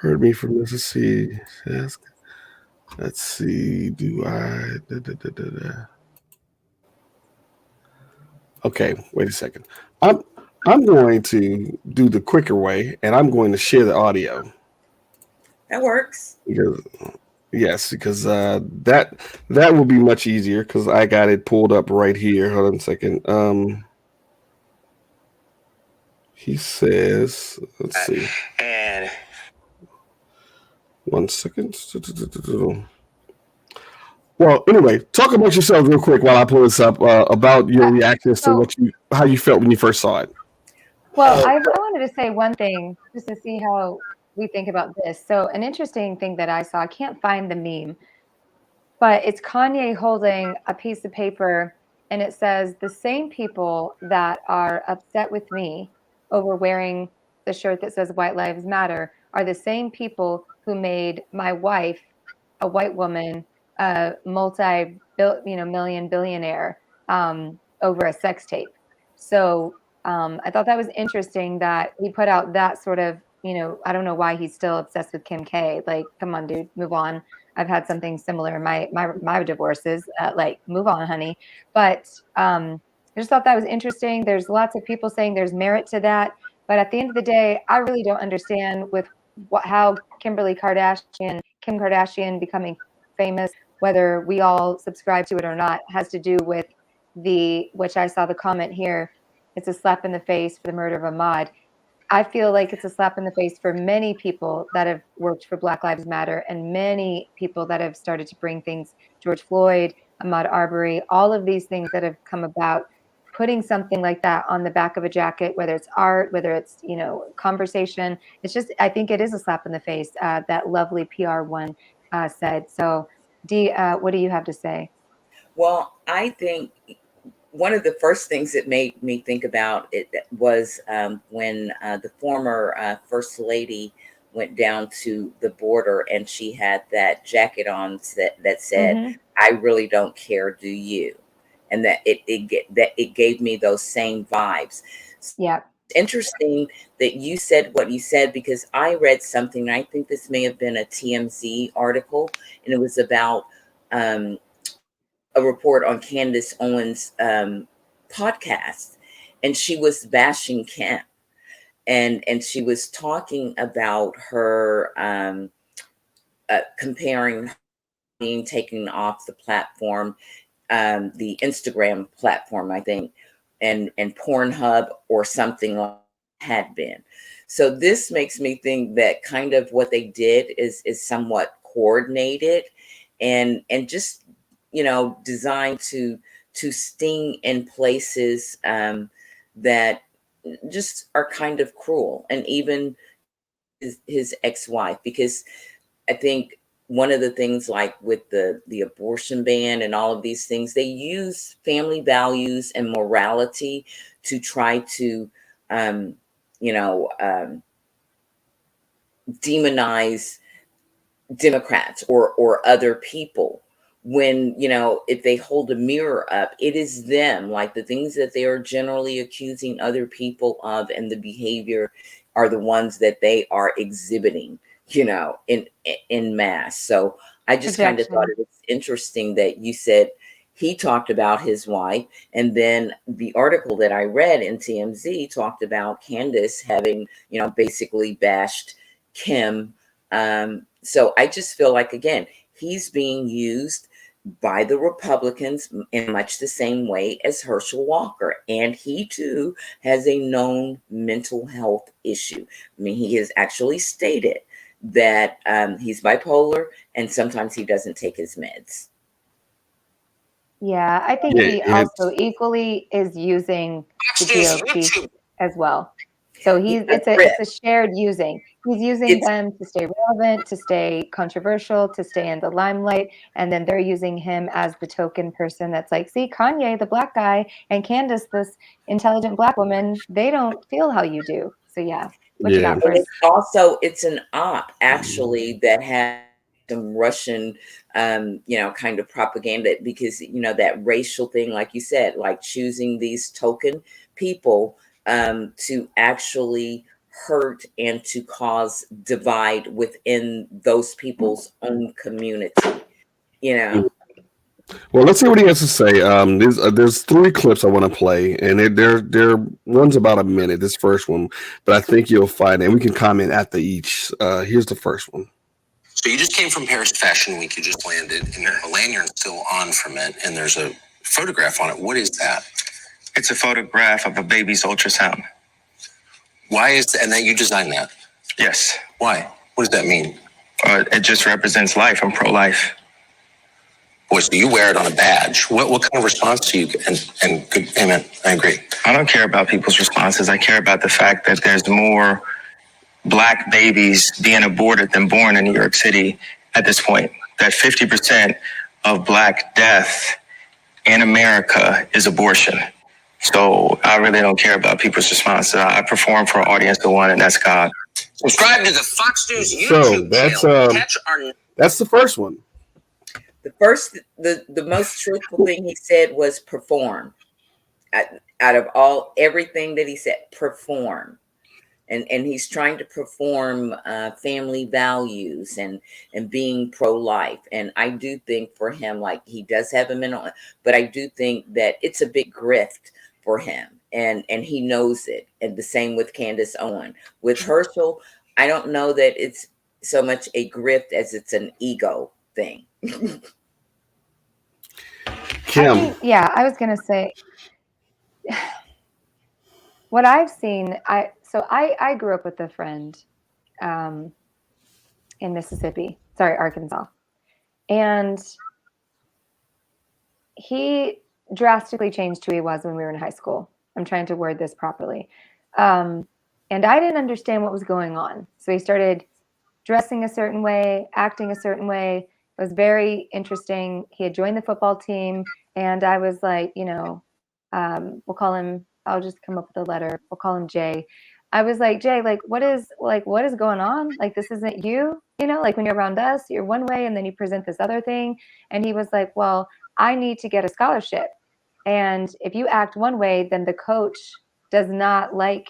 hurt me from this. Let's see. Let's see. Do I? Okay, wait a second. I'm I'm going to do the quicker way, and I'm going to share the audio that works. because yes, because that will be much easier because I got it pulled up right here. Hold on a second. He says, let's see. And 1 second. Well, anyway, talk about yourself real quick while I pull this up about your reactions to So, how you felt when you first saw it. well, I wanted to say one thing just to see how we think about this. So, an interesting thing that I saw, I can't find the meme, but it's Kanye holding a piece of paper and it says, the same people that are upset with me over wearing the shirt that says White Lives Matter are the same people who made my wife, a white woman, a million billionaire over a sex tape. So I thought that was interesting that he put out that sort of, I don't know why he's still obsessed with Kim K. Like, come on, dude, move on. I've had something similar in my divorces. Like, move on, honey. But I just thought that was interesting. There's lots of people saying there's merit to that, but at the end of the day, I really don't understand with how Kim Kardashian becoming famous, whether we all subscribe to it or not, has to do with which I saw the comment here. It's a slap in the face for the murder of Ahmaud. I feel like it's a slap in the face for many people that have worked for Black Lives Matter and many people that have started to bring things, George Floyd, Ahmaud Arbery, all of these things that have come about, putting something like that on the back of a jacket, whether it's art, whether it's, conversation. It's just, I think it is a slap in the face, that lovely PR one said. So, Dee, what do you have to say? Well, I think one of the first things that made me think about it was when the former First Lady went down to the border and she had that jacket on that said, Mm-hmm. "I really don't care, do you?" And that it gave me those same vibes. Yeah. It's interesting that you said what you said because I read something. I think this may have been a TMZ article, and it was about a report on Candace Owens' podcast, and she was bashing Kim. and she was talking about her comparing being taken off the platform, the Instagram platform, I think, and Pornhub or something like had been. So this makes me think that kind of what they did is somewhat coordinated and just, you know, designed to sting in places that just are kind of cruel, and even his ex-wife, because I think one of the things, like with the abortion ban and all of these things, they use family values and morality to try to um, you know, demonize Democrats or other people, when, you know, if they hold a mirror up, it is them, like the things that they are generally accusing other people of, and the behavior are the ones that they are exhibiting, you know, in mass. So I just kind of thought Projection. it was interesting that you said he talked about his wife, and then the article that I read in TMZ talked about Candace having, you know, basically bashed Kim. So I just feel like, again, he's being used by the Republicans in much the same way as Herschel Walker. And he too has a known mental health issue. I mean, he has actually stated that he's bipolar and sometimes he doesn't take his meds. Yeah, I think Yeah, he also equally is using the GOP as well. So He's it's a grip. a shared using. He's using It's them to stay relevant, to stay controversial, to stay in the limelight, and then they're using him as the token person that's like, see, Kanye, the black guy, and Candace, this intelligent black woman, they don't feel how you do. So yeah, what you yeah. got and for us? it's also, it's an op actually that has some Russian, you know, kind of propaganda, because, you know, that racial thing, like you said, like choosing these token people to actually hurt and to cause divide within those people's own community, you know. Well, let's see what he has to say. There's three clips I want to play, and they're one's about a minute. This first one, but I think you'll find, and we can comment after each. Here's the first one. So you just came from Paris Fashion Week. You just landed, and you have a lanyard still on from it, and there's a photograph on it. What is that? It's a photograph of a baby's ultrasound. Why is and that you designed that? Yes. Why? What does that mean? It just represents life. I'm pro-life. Boy, so you wear it on a badge. What kind of response do you get? And good, amen. I agree. I don't care about people's responses. I care about the fact that there's more black babies being aborted than born in New York City at this point. That 50% of black death in America is abortion. So I really don't care about people's responses. I perform for an audience of one, and that's God. Subscribe to the Fox News YouTube channel. Catch our That's the first one. The most truthful thing he said was perform. Out of everything that he said, perform. And he's trying to perform family values and being pro-life. And I do think for him, like, he does have a mental, but I do think that it's a big grift for him, and he knows it. And the same with Candace Owens. With Herschel, I don't know that it's so much a grift as it's an ego thing. Kim. I was gonna say what I've seen. I grew up with a friend in Arkansas, and he drastically changed who he was when we were in high school. I'm trying to word this properly. And I didn't understand what was going on. So he started dressing a certain way, acting a certain way. It was very interesting. He had joined the football team, and I was like, we'll call him, I'll just come up with a letter. We'll call him Jay. I was like, Jay, what is going on? Like, this isn't you, like when you're around us, you're one way, and then you present this other thing. And he was like, well, I need to get a scholarship. And if you act one way, then the coach does not like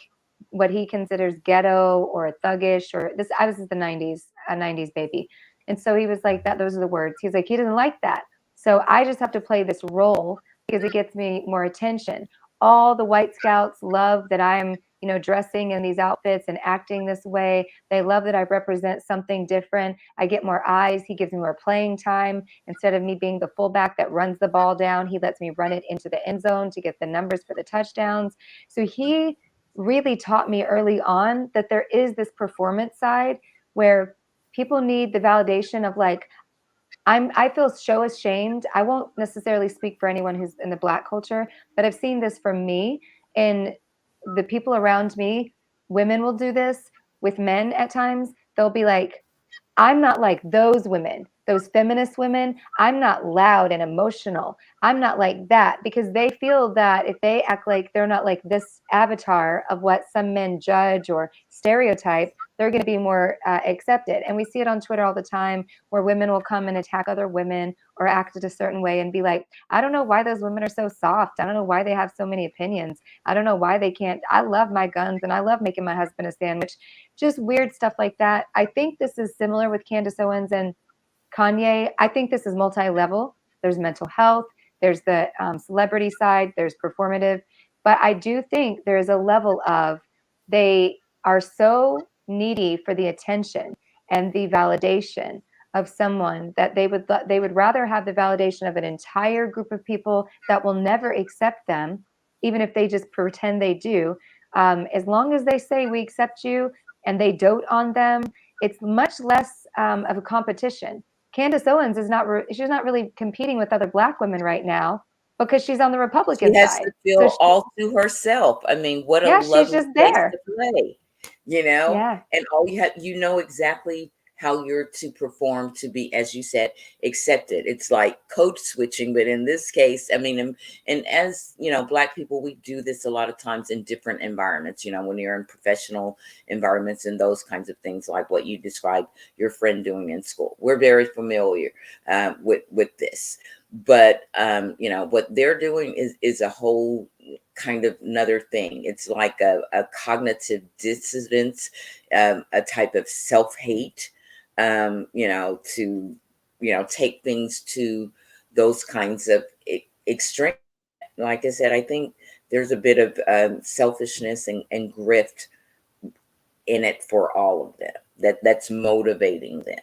what he considers ghetto or thuggish or this. I was in the 90s, a 90s baby. And so he was like that. Those are the words. He's like, he doesn't like that. So I just have to play this role because it gets me more attention. All the white scouts love that I'm dressing in these outfits and acting this way. They love that I represent something different. I get more eyes. He gives me more playing time. Instead of me being the fullback that runs the ball down, he lets me run it into the end zone to get the numbers for the touchdowns. So he really taught me early on that there is this performance side where people need the validation of like, I feel so ashamed. I won't necessarily speak for anyone who's in the Black culture, but I've seen this from me and the people around me. Women will do this with men at times. They'll be like, I'm not like those women, those feminist women. I'm not loud and emotional. I'm not like that, because they feel that if they act like they're not like this avatar of what some men judge or stereotype, they're going to be more accepted. And we see it on Twitter all the time where women will come and attack other women or act a certain way and be like, I don't know why those women are so soft. I don't know why they have so many opinions. I don't know why they can't. I love my guns and I love making my husband a sandwich. Just weird stuff like that. I think this is similar with Candace Owens and Kanye. I think this is multi-level. There's mental health. There's the celebrity side. There's performative. But I do think there is a level of they are so needy for the attention and the validation of someone that they would rather have the validation of an entire group of people that will never accept them, even if they just pretend they do. As long as they say we accept you and they dote on them, it's much less of a competition. Candace Owens is she's not really competing with other Black women right now because she's on the Republican She has side. to feel So all to herself. I mean, what a yeah, she's lovely just place there. to play, Yeah. and all you have, exactly how you're to perform to be, as you said, accepted. It's like code switching, but in this case, I mean, and as Black people, we do this a lot of times in different environments, when you're in professional environments and those kinds of things, like what you described your friend doing in school. We're very familiar with this. But what they're doing is a whole kind of another thing. It's like a cognitive dissonance, a type of self-hate, to take things to those kinds of extreme. Like I said, I think there's a bit of selfishness and grift in it for all of them. That's motivating them.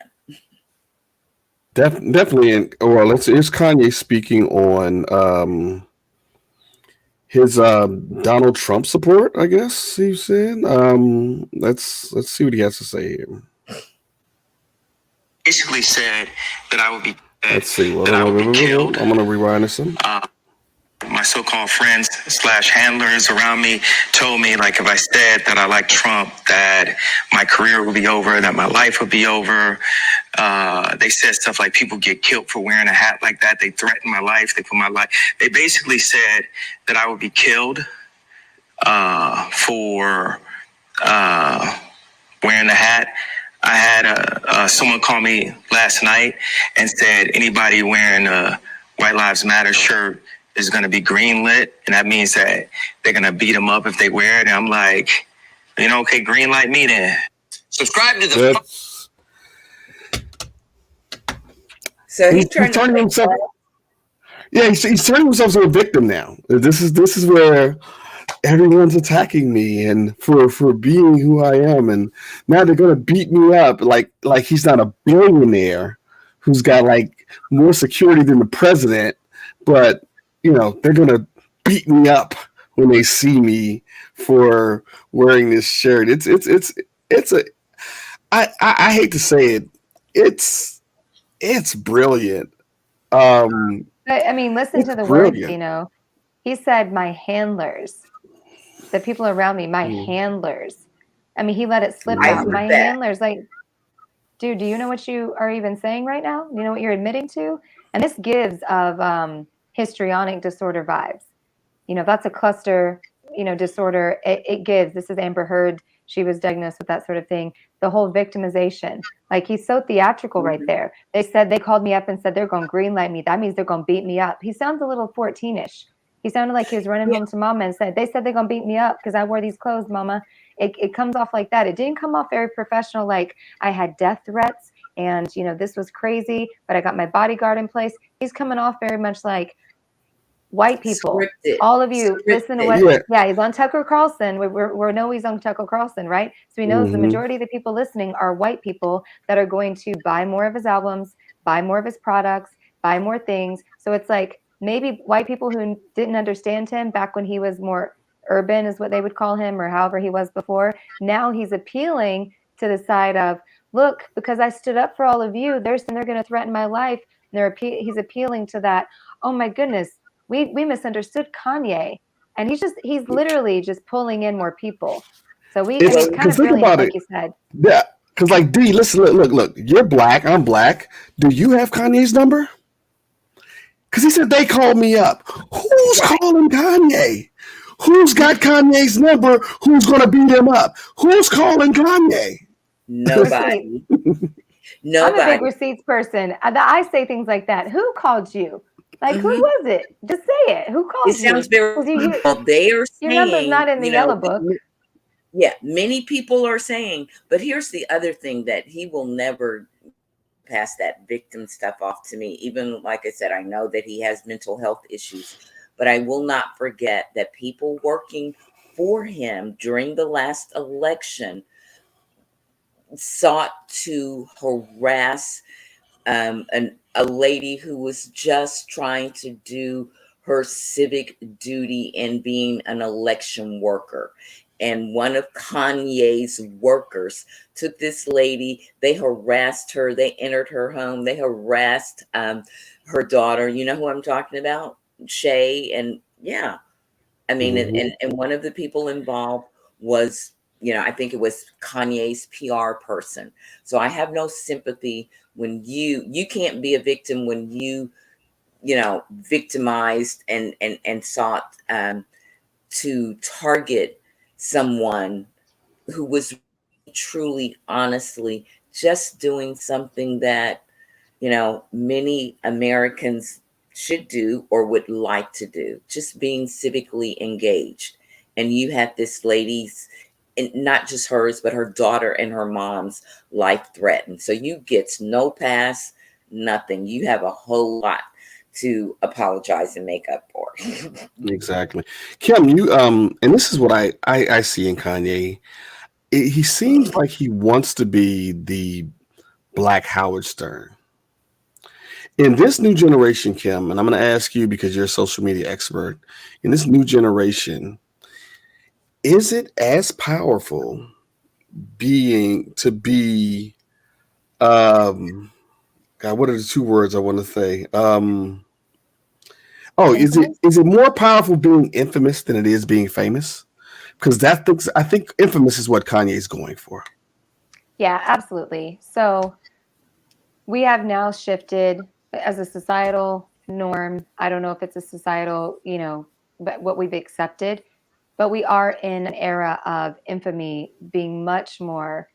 Definitely. Well, it's Kanye speaking on his Donald Trump support, I guess he said. Let's see what he has to say here. Basically said that I would be Let's see. that I would be killed. I'm gonna rewind this. My so-called friends / handlers around me told me, like, if I said that I like Trump, that my career would be over, that my life would be over. They said stuff like people get killed for wearing a hat like that. They threatened my life. They put my life. They basically said that I would be killed for wearing the hat. I had someone call me last night and said anybody wearing a White Lives Matter shirt is going to be greenlit, and that means that they're going to beat them up if they wear it. And I'm like, okay, green light me then. Subscribe to the. So he's turning himself. Yeah, he's turning himself to a victim now. This is where everyone's attacking me and for being who I am, and now they're gonna beat me up like he's not a billionaire who's got like more security than the president, but they're gonna beat me up when they see me for wearing this shirt. I hate to say it, it's brilliant. But I mean, listen to the brilliant. words. He said, "My handlers." The people around me, my handlers. I mean, he let it slip out. My handlers, like, dude, do you know what you are even saying right now? You know what you're admitting to? And this gives of histrionic disorder vibes. That's a cluster, disorder. It gives. This is Amber Heard. She was diagnosed with that sort of thing. The whole victimization. Like, he's so theatrical right there. They called me up and said they're going to greenlight me. That means they're going to beat me up. He sounds a little 14-ish. He sounded like he was running home to mama and said, they said they're going to beat me up because I wore these clothes, mama. It comes off like that. It didn't come off very professional, like I had death threats and, this was crazy, but I got my bodyguard in place. He's coming off very much like, white people, Scripted. all of you, listen to Scripted. what, Yeah. yeah, he's on Tucker Carlson. We know he's on Tucker Carlson, right? So he knows the majority of the people listening are white people that are going to buy more of his albums, buy more of his products, buy more things. So it's like maybe white people who didn't understand him back when he was more urban is what they would call him, or however he was before. Now he's appealing to the side of, look, because I stood up for all of you, they're going to threaten my life. And he's appealing to that. Oh my goodness, we misunderstood Kanye, and he's literally just pulling in more people. So I It's mean, kind because of think brilliant, about like it. you said. Yeah. Because like D, listen, look. You're black. I'm black. Do you have Kanye's number? Because he said they called me up. Who's Right. calling Kanye? Who's got Kanye's number? Who's going to beat him up? Who's calling Kanye? Nobody. I'm a big Nobody. receipts person. I say things like that. Who called you? Like, who Mhm. was it? Just say it. Who It called you? sounds very. 'Cause Well, they are your number's saying, not in the yellow book. yeah, many people are saying, but here's the other thing that he will never pass that victim stuff off to me. Even like I said, I know that he has mental health issues, but I will not forget that people working for him during the last election sought to harass a lady who was just trying to do her civic duty in being an election worker. And one of Kanye's workers took this lady, they harassed her, they entered her home, they harassed her daughter. You know who I'm talking about? Shay. And yeah, I mean, and one of the people involved was, I think it was Kanye's PR person. So I have no sympathy when you can't be a victim when victimized and sought to target someone who was truly, honestly, just doing something that many Americans should do or would like to do, just being civically engaged. And you had this lady's, and not just hers, but her daughter and her mom's life threatened. So you get no pass, nothing. You have a whole lot to apologize and make up for. Exactly. Kim, you and this is what I see in Kanye. He seems like he wants to be the Black Howard Stern. In this new generation, Kim, and I'm going to ask you because you're a social media expert, in this new generation, is it as powerful being to be God, what are the two words I want to say? Infamous? Is it more powerful being infamous than it is being famous? Because I think infamous is what Kanye's going for. Yeah, absolutely. So we have now shifted as a societal norm. I don't know if it's a societal, but what we've accepted, but we are in an era of infamy being much more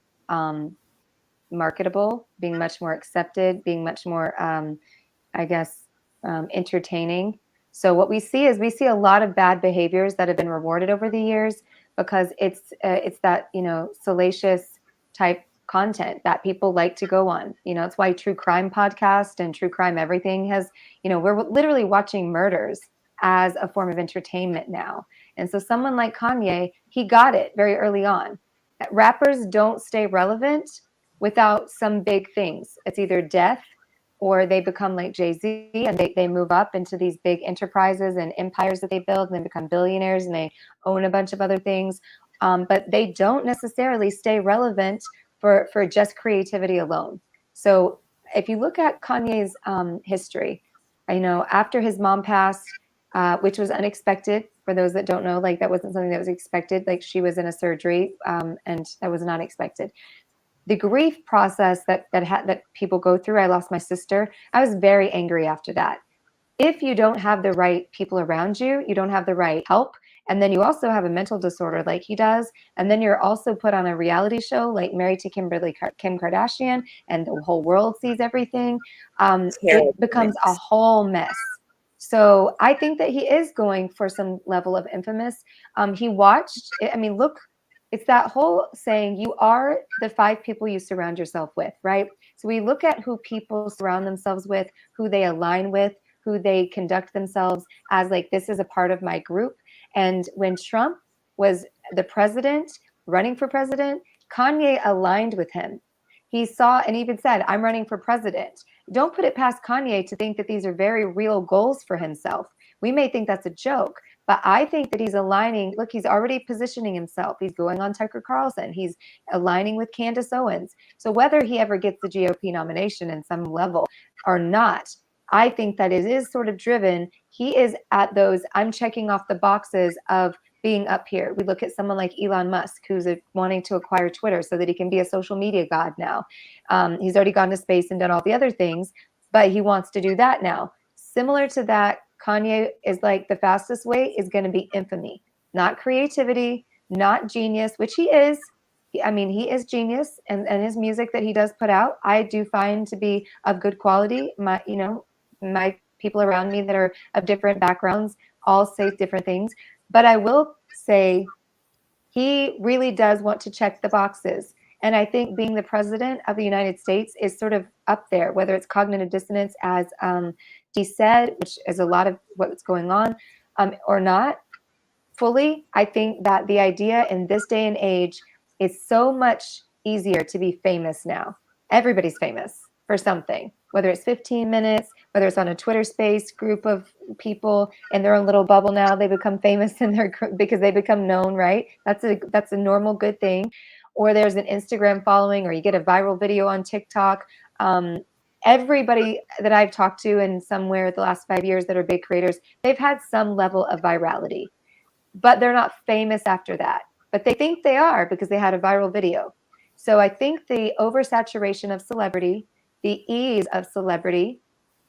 marketable, being much more accepted, being much more, I guess, entertaining. So what we see is a lot of bad behaviors that have been rewarded over the years because it's that salacious type content that people like to go on. It's why true crime podcast and true crime everything has, we're literally watching murders as a form of entertainment now. And so someone like Kanye, he got it very early on. Rappers don't stay relevant without some big things. It's either death or they become like Jay-Z and they move up into these big enterprises and empires that they build and they become billionaires and they own a bunch of other things. But they don't necessarily stay relevant for just creativity alone. So if you look at Kanye's history, after his mom passed, which was unexpected for those that don't know, like that wasn't something that was expected. Like she was in a surgery and that was not expected. The grief process that people go through. I lost my sister. I was very angry after that. If you don't have the right people around you, you don't have the right help, and then you also have a mental disorder like he does, and then you're also put on a reality show like Married to Kim Kardashian, and the whole world sees everything. It becomes a whole mess. So I think that he is going for some level of infamous. He watched. I mean, look. It's that whole saying, you are the 5 people you surround yourself with, right? So we look at who people surround themselves with, who they align with, who they conduct themselves as, like, this is a part of my group. And when Trump was the president, running for president, Kanye aligned with him. He saw and even said, I'm running for president. Don't put it past Kanye to think that these are very real goals for himself. We may think that's a joke, but I think that he's aligning. Look, he's already positioning himself. He's going on Tucker Carlson. He's aligning with Candace Owens. So whether he ever gets the GOP nomination in some level or not, I think that it is sort of driven. He is at those, I'm checking off the boxes of being up here. We look at someone like Elon Musk, who's wanting to acquire Twitter so that he can be a social media god now. He's already gone to space and done all the other things, but he wants to do that now. Similar to that, Kanye is like, the fastest way is going to be infamy, not creativity, not genius, which he is. I mean, he is genius, and his music that he does put out, I do find to be of good quality. My people around me that are of different backgrounds all say different things. But I will say he really does want to check the boxes. And I think being the president of the United States is sort of up there, whether it's cognitive dissonance, as he said, which is a lot of what's going on, or not fully. I think that the idea in this day and age is so much easier to be famous now. Everybody's famous for something, whether it's 15 minutes, whether it's on a Twitter space group of people in their own little bubble. Now they become famous in their because they become known, right? That's a normal good thing. Or there's an Instagram following, or you get a viral video on TikTok. Everybody that I've talked to in somewhere the last 5 years that are big creators, they've had some level of virality, but they're not famous after that. But they think they are because they had a viral video. So I think the oversaturation of celebrity, the ease of celebrity,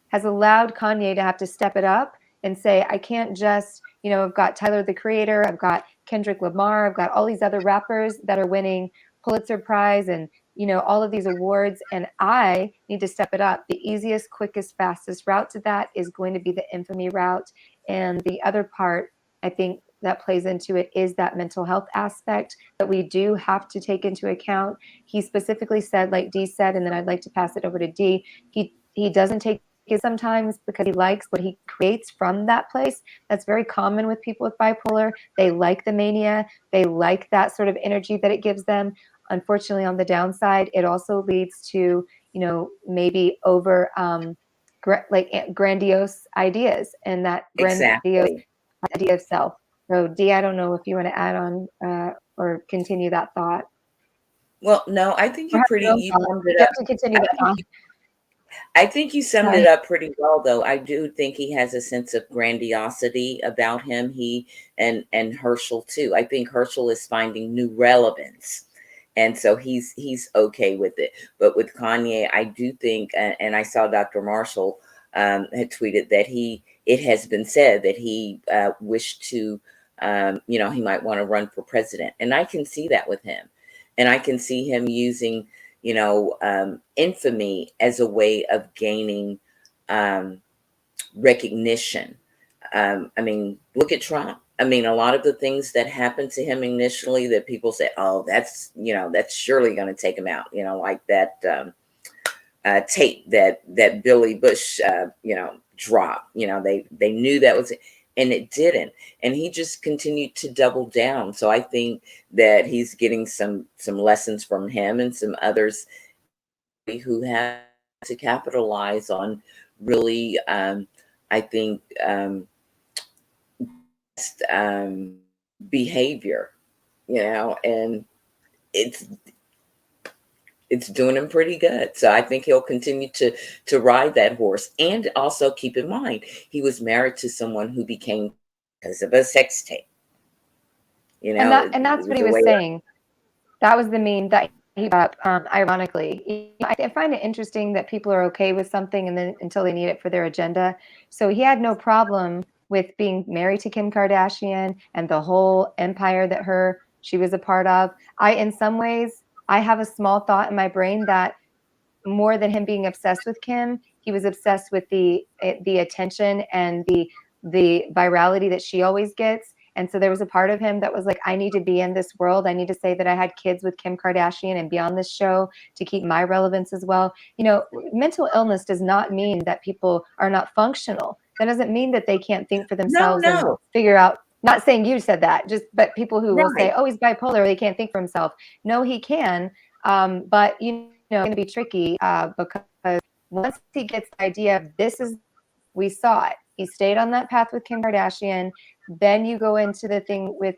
has allowed Kanye to have to step it up and say, I can't just, I've got Tyler the Creator, I've got Kendrick Lamar, I've got all these other rappers that are winning Pulitzer Prize and, all of these awards, and I need to step it up. The easiest, quickest, fastest route to that is going to be the infamy route. And the other part, I think, that plays into it is that mental health aspect that we do have to take into account. He specifically said, like Dee said, and then I'd like to pass it over to Dee, he doesn't take it sometimes because he likes what he creates from that place. That's very common with people with bipolar. They like the mania. They like that sort of energy that it gives them. Unfortunately, on the downside, it also leads to, maybe over grandiose ideas, and that grandiose idea of self. So Dee, I don't know if you want to add on or continue that thought. Well, no, I think you summed it up. To continue that thought. I think you summed it up pretty well, though. I do think he has a sense of grandiosity about him. He and Herschel too. I think Herschel is finding new relevance, and so he's okay with it. But with Kanye, I do think, and I saw Dr. Marshall had tweeted that it has been said that he wished to, he might want to run for president, and I can see that with him, and I can see him using, infamy as a way of gaining recognition. I mean, look at Trump. I mean, a lot of the things that happened to him initially that people say, oh, that's surely going to take him out, like that tape that Billy Bush, dropped. They knew that was it, and it didn't. And he just continued to double down. So I think that he's getting some lessons from him and some others who have to capitalize on really, I think, behavior, and it's doing him pretty good. So I think he'll continue to ride that horse. And also keep in mind, he was married to someone who became because of a sex tape. And that's what he was saying. That was the meme that he brought up, ironically. I find it interesting that people are okay with something and then until they need it for their agenda. So he had no problem with being married to Kim Kardashian and the whole empire that she was a part of. In some ways, I have a small thought in my brain that more than him being obsessed with Kim, he was obsessed with the attention and the virality that she always gets. And so there was a part of him that was like, I need to be in this world. I need to say that I had kids with Kim Kardashian and be on this show to keep my relevance as well. You know, mental illness does not mean that people are not functional. That doesn't mean that they can't think for themselves and figure out. Not saying you said that, but people who will say, oh, he's bipolar, he can't think for himself. No, he can. But, you know, it's going to be tricky because once he gets the idea of we saw it. He stayed on that path with Kim Kardashian. Then you go into the thing with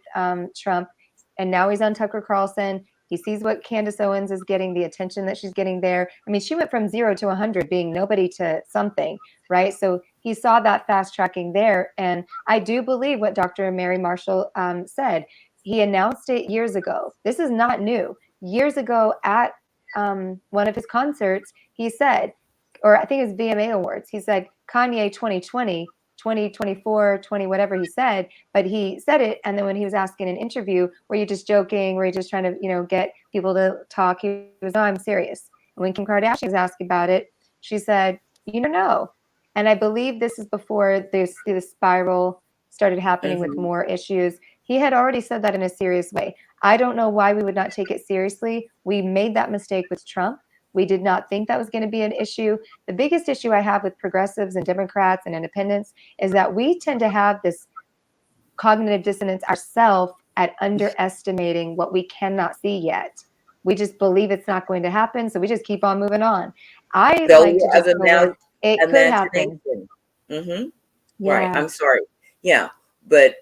Trump, and now he's on Tucker Carlson. He sees what Candace Owens is getting, the attention that she's getting there. I mean, she went from 0 to 100, being nobody to something, right? So he saw that fast tracking there. And I do believe what Dr. Mary Marshall said. He announced it years ago. This is not new. Years ago at one of his concerts, he said, or I think it was VMA Awards, he said, Kanye 2020, 2024, 20, whatever he said, but he said it. And then when he was asking an interview, were you just joking? Were you just trying to, you know, get people to talk? He was, no, I'm serious. And when Kim Kardashian was asked about it, she said, you don't know. And I believe this is before the spiral started happening with more issues. He had already said that in a serious way. I don't know why we would not take it seriously. We made that mistake with Trump. We did not think that was going to be an issue. The biggest issue I have with progressives and Democrats and independents is that we tend to have this cognitive dissonance ourselves at underestimating what we cannot see yet. We just believe it's not going to happen, so we just keep on moving on. I like to just go with, it could happen. Mm-hmm. Yeah. Right. I'm sorry. Yeah. But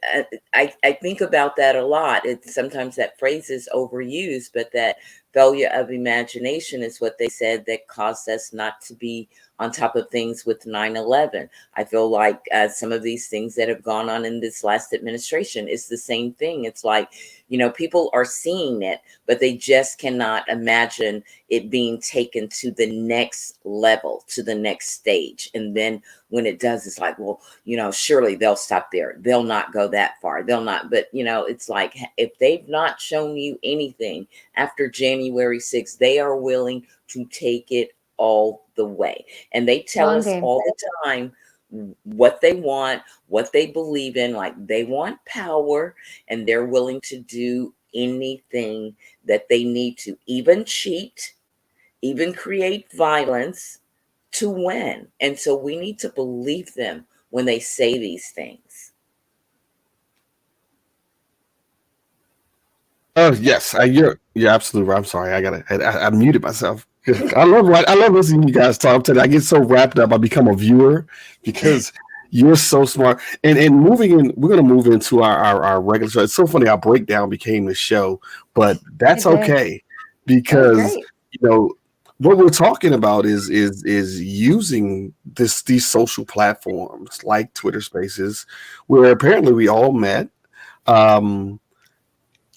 I think about that a lot. It's sometimes that phrase is overused, but that failure of imagination is what they said that caused us not to be on top of things with 9/11. I feel like some of these things that have gone on in this last administration is the same thing. It's like, you know, people are seeing it, but they just cannot imagine it being taken to the next level, to the next stage. And then when it does, it's like, well, you know, surely they'll stop there. They'll not go that far. They'll not. But, you know, it's like if they've not shown you anything after January 6th, they are willing to take it all the way. And they tell us all the time what they want, what they believe in. Like they want power, and they're willing to do anything that they need to, even cheat, even create violence to win. And so we need to believe them when they say these things. Yes, you're absolutely right. I'm sorry, I muted myself. I love listening to you guys talk today. I get so wrapped up. I become a viewer because you're so smart. And moving in, we're gonna move into our regular show. It's so funny how breakdown became the show, but that's okay because you know what we're talking about is using these social platforms like Twitter Spaces, where apparently we all met.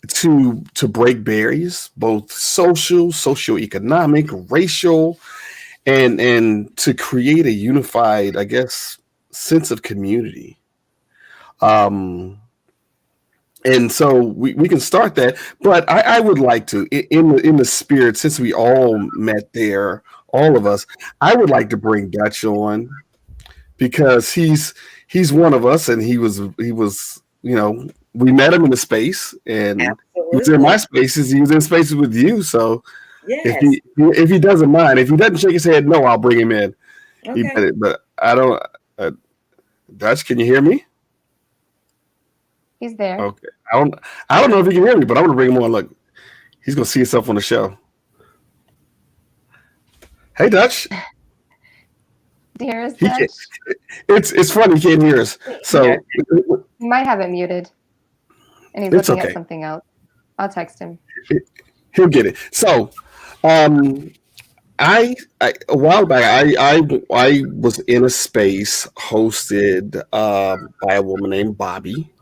To break barriers, both social, socioeconomic, racial, and to create a unified, I guess, sense of community. And so we can start that, but I would like to, in the spirit, since we all met there, all of us, I would like to bring Dutch on because he's one of us, and he was you know, we met him in the space, and he was in my spaces. He was in spaces with you. So if he doesn't mind, if he doesn't shake his head, no, I'll bring him in. Okay. But I don't. Dutch, can you hear me? He's there. Okay. I don't know if he can hear me, but I'm gonna bring him on. Look, he's gonna see himself on the show. Hey, Dutch. Do you hear us, Dutch? It's funny he can't hear us. So he might have it muted. And he's looking at something else. I'll text him. He'll get it. So, I a while back, I was in a space hosted by a woman named Bobby.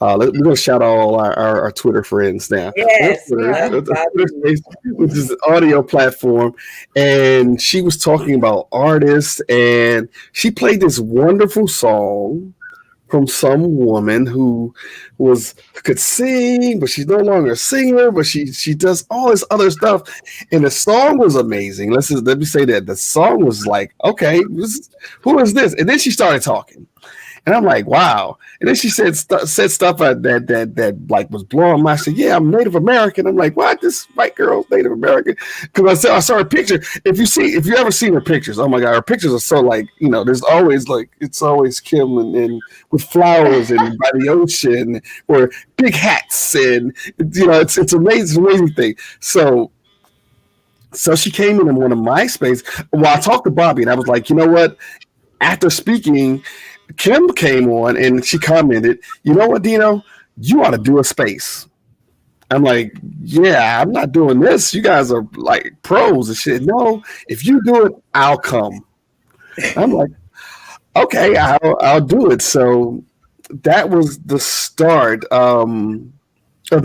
We're going to shout out all our Twitter friends now. Yes, which is an audio platform. And she was talking about artists, and she played this wonderful song from some woman who could sing, but she's no longer a singer, but she does all this other stuff. And the song was amazing. Let me say that the song was like, okay, who is this? And then she started talking. And I'm like, wow. And then she said stuff that like was blowing my. I said, yeah, I'm Native American. I'm like, what? This white girl's Native American? Because I saw her picture. If you ever seen her pictures, oh my god, her pictures are so like, there's always like, it's always Kim and with flowers and by the ocean or big hats and it's amazing thing. So she came in one of my space. Well, I talked to Bobby and I was like, you know what? After speaking, Kim came on and she commented, you know what, Dino? You ought to do a space. I'm like, yeah, I'm not doing this. You guys are like pros and shit. No, if you do it, I'll come. I'm like, okay, I'll do it. So that was the start of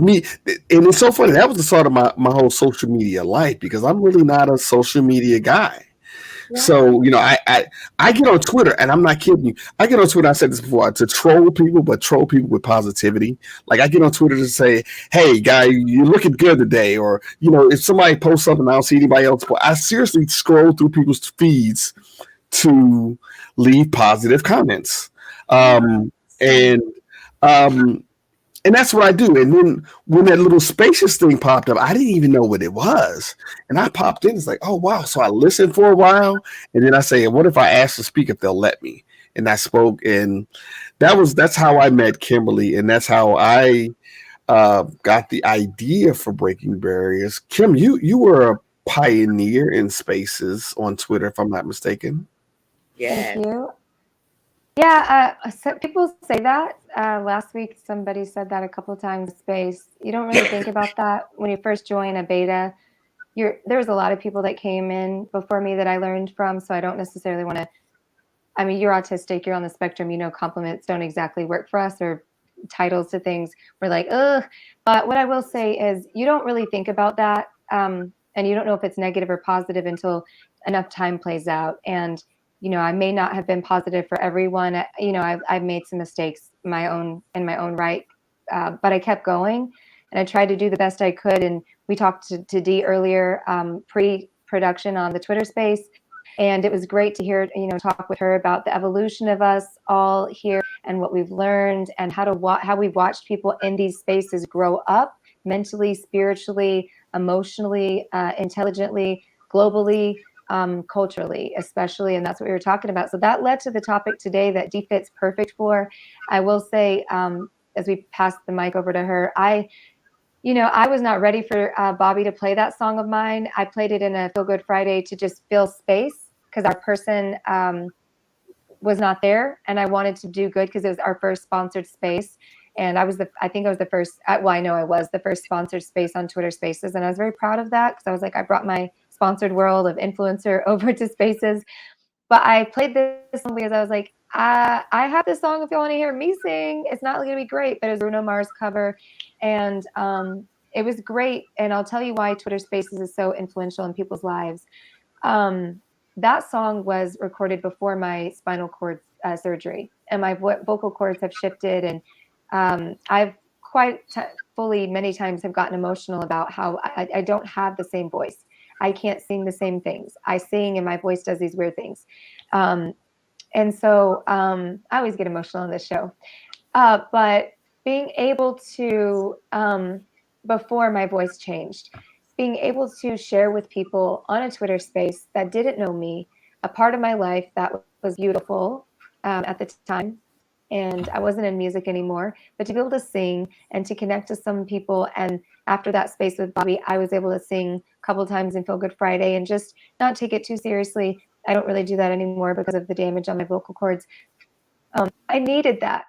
me. And it's so funny. That was the start of my whole social media life because I'm really not a social media guy. Yeah. So, I get on Twitter and I'm not kidding you. I get on Twitter, I said this before, to troll people, but troll people with positivity. Like I get on Twitter to say, hey, guy, you're looking good today. Or, if somebody posts something, I don't see anybody else. But I seriously scroll through people's feeds to leave positive comments. And that's what I do. And then when that little spacious thing popped up, I didn't even know what it was. And I popped in. It's like, oh, wow. So I listened for a while. And then I say, what if I ask to speak if they'll let me? And I spoke. And that's how I met Kimberly. And that's how I got the idea for Breaking Barriers. Kim, you were a pioneer in spaces on Twitter, if I'm not mistaken. Yeah. Thank you. Yeah, so people say that. Last week, somebody said that a couple of times. Space. You don't really think about that when you first join a beta. There's a lot of people that came in before me that I learned from, so I don't necessarily want to. I mean, you're autistic. You're on the spectrum. Compliments don't exactly work for us, or titles to things. We're like, ugh. But what I will say is, you don't really think about that, and you don't know if it's negative or positive until enough time plays out. And I may not have been positive for everyone. I've made some mistakes in my own right, but I kept going and I tried to do the best I could. And we talked to Dee earlier, pre-production on the Twitter space, and it was great to hear, talk with her about the evolution of us all here and what we've learned and how we've watched people in these spaces grow up mentally, spiritually, emotionally, intelligently, globally. Culturally, especially, and that's what we were talking about. So that led to the topic today that Dee fits perfect for. I will say, as we pass the mic over to her, I was not ready for Bobby to play that song of mine. I played it in a Feel Good Friday to just fill space because our person was not there, and I wanted to do good because it was our first sponsored space. And I think I was the first. I know I was the first sponsored space on Twitter Spaces, and I was very proud of that because I was like, I brought my sponsored world of influencer over to Spaces. But I played this song because I was like, I have this song if you want to hear me sing. It's not going to be great, but it was Bruno Mars cover, and it was great. And I'll tell you why Twitter Spaces is so influential in people's lives. That song was recorded before my spinal cord surgery, and my vocal cords have shifted, and I've fully many times have gotten emotional about how I don't have the same voice. I can't sing the same things. I sing and my voice does these weird things. And so I always get emotional on this show. But being able to, before my voice changed, being able to share with people on a Twitter space that didn't know me, a part of my life that was beautiful at the time. And I wasn't in music anymore, but to be able to sing and to connect to some people. And after that space with Bobby, I was able to sing a couple of times in Feel Good Friday and just not take it too seriously. I don't really do that anymore because of the damage on my vocal cords. I needed that.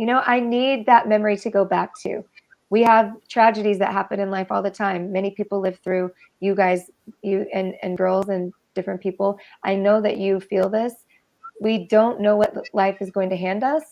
I need that memory to go back to. We have tragedies that happen in life all the time. Many people live through. You guys, you and girls and different people. I know that you feel this. We don't know what life is going to hand us.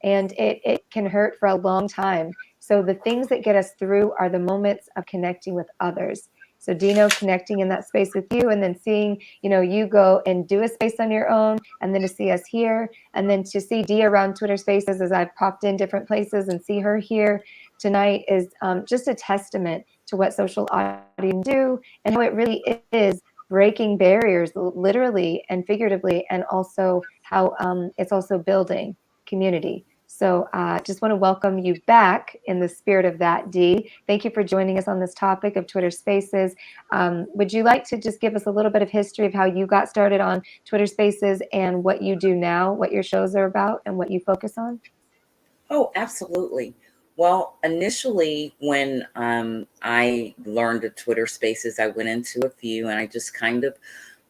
And it can hurt for a long time. So the things that get us through are the moments of connecting with others. So Dino connecting in that space with you and then seeing, you go and do a space on your own and then to see us here and then to see Dee around Twitter Spaces as I've popped in different places and see her here tonight is just a testament to what social audience do and how it really is breaking barriers literally and figuratively and also how it's also building. community. So just want to welcome you back in the spirit of that, Dee. Thank you for joining us on this topic of Twitter Spaces. Would you like to just give us a little bit of history of how you got started on Twitter Spaces and what you do now, what your shows are about, and what you focus on? Oh, absolutely. Well, initially, when I learned of Twitter Spaces, I went into a few and I just kind of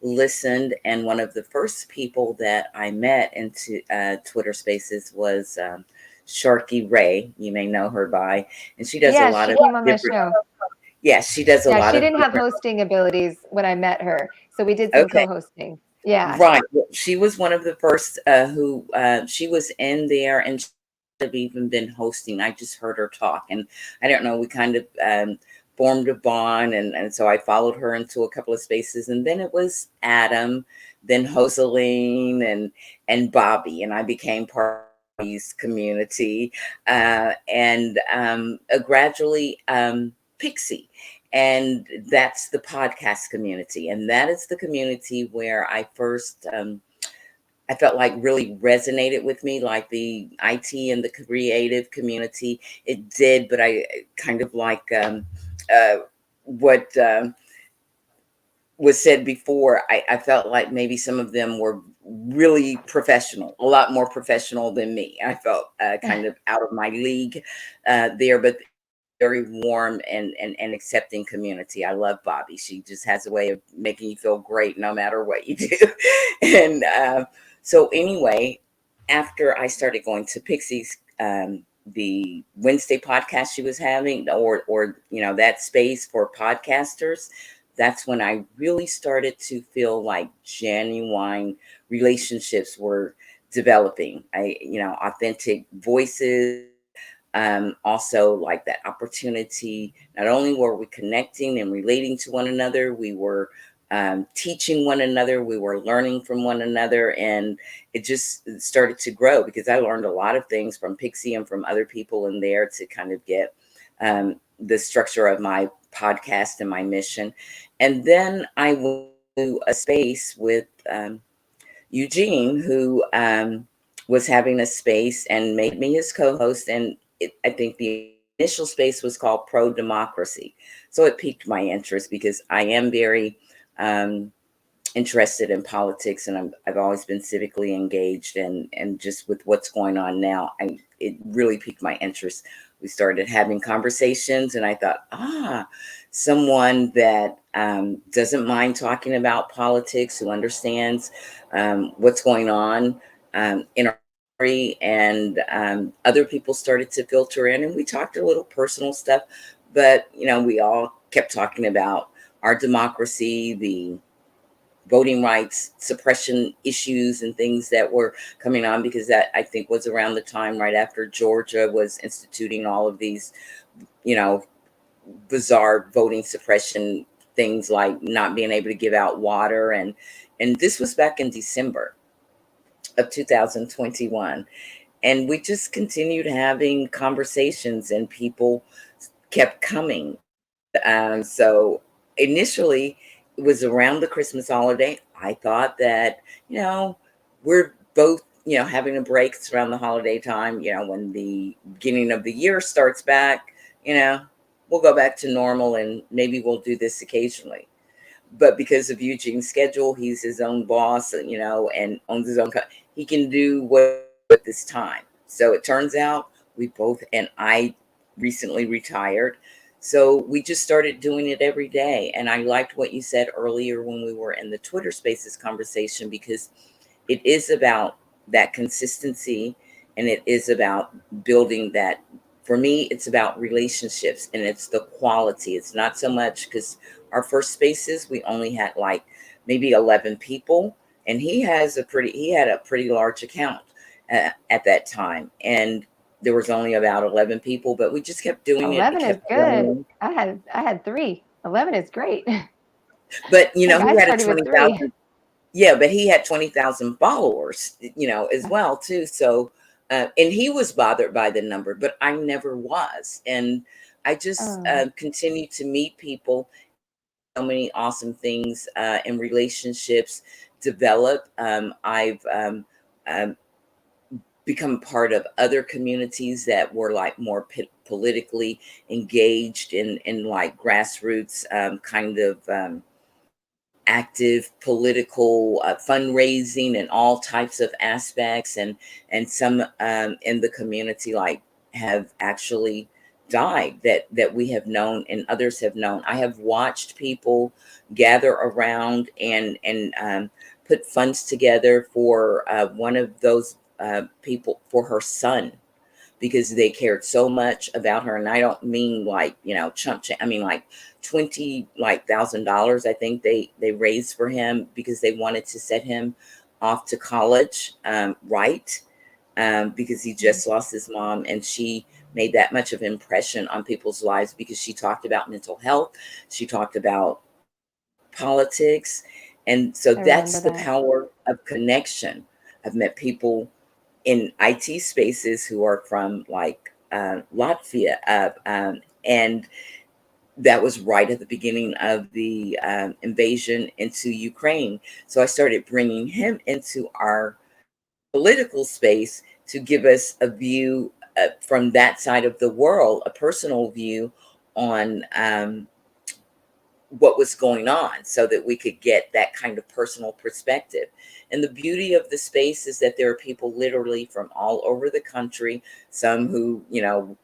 listened. And one of the first people that I met into Twitter Spaces was Sharky Ray. You may know her by, and she does a Yeah, lot she of came on my different. show. Yeah, she does a Yeah, lot she of didn't have different. hosting abilities when I met her. So we did some Okay. co-hosting. Yeah. Right. Well, she was one of the first who she was in there and she have even been hosting. I just heard her talk and I don't know, we kind of formed a bond and so I followed her into a couple of spaces and then it was Adam, then Joseline and Bobby and I became part of Bobby's community and gradually Pixie. And that's the podcast community. And that is the community where I first, I felt like really resonated with me, like the IT and the creative community. It did, but I kind of like what was said before. I felt like maybe some of them were really professional, a lot more professional than me. I felt kind of out of my league there, but very warm and accepting community. I love Bobby. She just has a way of making you feel great no matter what you do. And so anyway, after I started going to Pixie's, the Wednesday podcast she was having, or you know that space for podcasters, that's when I really started to feel like genuine relationships were developing. Authentic voices also like that opportunity. Not only were we connecting and relating to one another, we were teaching one another, we were learning from one another, and it just started to grow because I learned a lot of things from Pixie and from other people in there to kind of get the structure of my podcast and my mission. And then I went to a space with Eugene, who was having a space and made me his co-host. And I think the initial space was called Pro Democracy. So it piqued my interest because I am very interested in politics and I've always been civically engaged and just with what's going on now, it really piqued my interest. We started having conversations and I thought, someone that doesn't mind talking about politics, who understands what's going on in our country, and other people started to filter in and we talked a little personal stuff, but we all kept talking about our democracy, the voting rights suppression issues and things that were coming on, because that I think was around the time right after Georgia was instituting all of these, bizarre voting suppression things like not being able to give out water. And this was back in December of 2021. And we just continued having conversations and people kept coming. So initially, it was around the Christmas holiday. I thought that, we're both, having a break. It's around the holiday time, when the beginning of the year starts back, we'll go back to normal and maybe we'll do this occasionally. But because of Eugene's schedule, he's his own boss, and owns his own he can do what at this time. So it turns out we both, and I recently retired. So we just started doing it every day. And I liked what you said earlier when we were in the Twitter Spaces conversation, because it is about that consistency and it is about building that. For me, it's about relationships and it's the quality. It's not so much because our first spaces, we only had like maybe 11 people, and he had a pretty large account at that time. And there was only about 11 people, but we just kept doing it. It 11 is kept good. growing. I had 3. 11 is great. But, Like he I had a started with 3. 20,000. Yeah, but he had 20,000 followers, as well too. So, and he was bothered by the number, but I never was. And I just Oh, continue to meet people. So many awesome things and relationships develop. I've become part of other communities that were like more politically engaged in like grassroots kind of active political fundraising and all types of aspects, and some in the community like have actually died that we have known and others have known. I have watched people gather around and put funds together for one of those people for her son, because they cared so much about her. And I don't mean like, chump change. I mean like 20 like $1,000 I think they raised for him, because they wanted to set him off to college, right, because he just lost his mom, and she made that much of an impression on people's lives because she talked about mental health, she talked about politics. And so I that's remember the that. power of connection. I've met people in IT spaces who are from like Latvia, and that was right at the beginning of the invasion into Ukraine. So I started bringing him into our political space to give us a view from that side of the world, a personal view on what was going on, so that we could get that kind of personal perspective. And the beauty of the space is that there are people literally from all over the country, some who,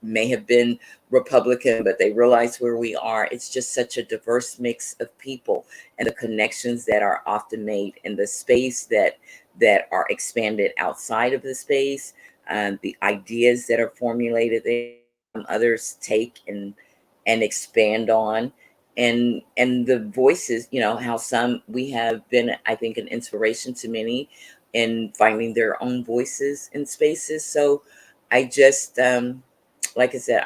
may have been Republican, but they realize where we are. It's just such a diverse mix of people, and the connections that are often made in the space that are expanded outside of the space, the ideas that are formulated there, others take and expand on, and the voices, how some we have been, I think, an inspiration to many in finding their own voices in spaces. So I just like I said,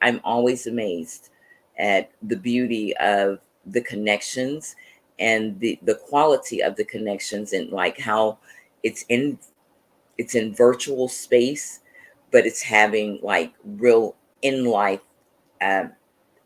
I'm always amazed at the beauty of the connections and the quality of the connections, and like how it's in it's in virtual space, but it's having like real in life um,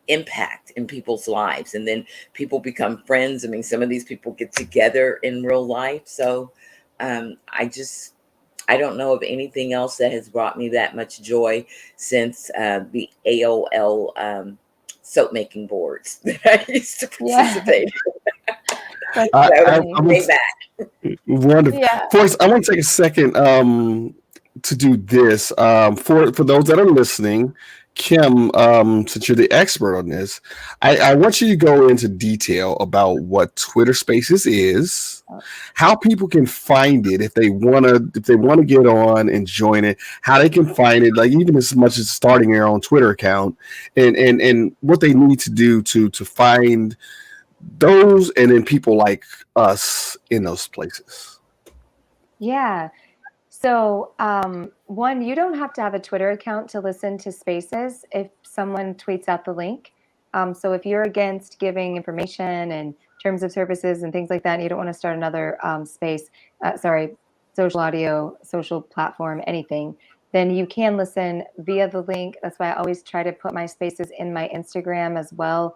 impact in people's lives, and then people become friends. I mean, some of these people get together in real life. So I don't know of anything else that has brought me that much joy since the AOL soap making boards that I used to Yeah, participate that's I, so I, funny. I want way back. Wonderful. Yeah. First, I want to take a second to do this. For those that are listening, Kim, since you're the expert on this, I want you to go into detail about what Twitter Spaces is, Oh, how people can find it if they wanna get on and join it, how they can find it, like even as much as starting their own Twitter account, and what they need to do to find those, and then people like us in those places. yeah. So, one, you don't have to have a Twitter account to listen to Spaces if someone tweets out the link. So, if you're against giving information and terms of services and things like that, and you don't want to start another social audio, social platform, anything, then you can listen via the link. That's why I always try to put my Spaces in my Instagram as well,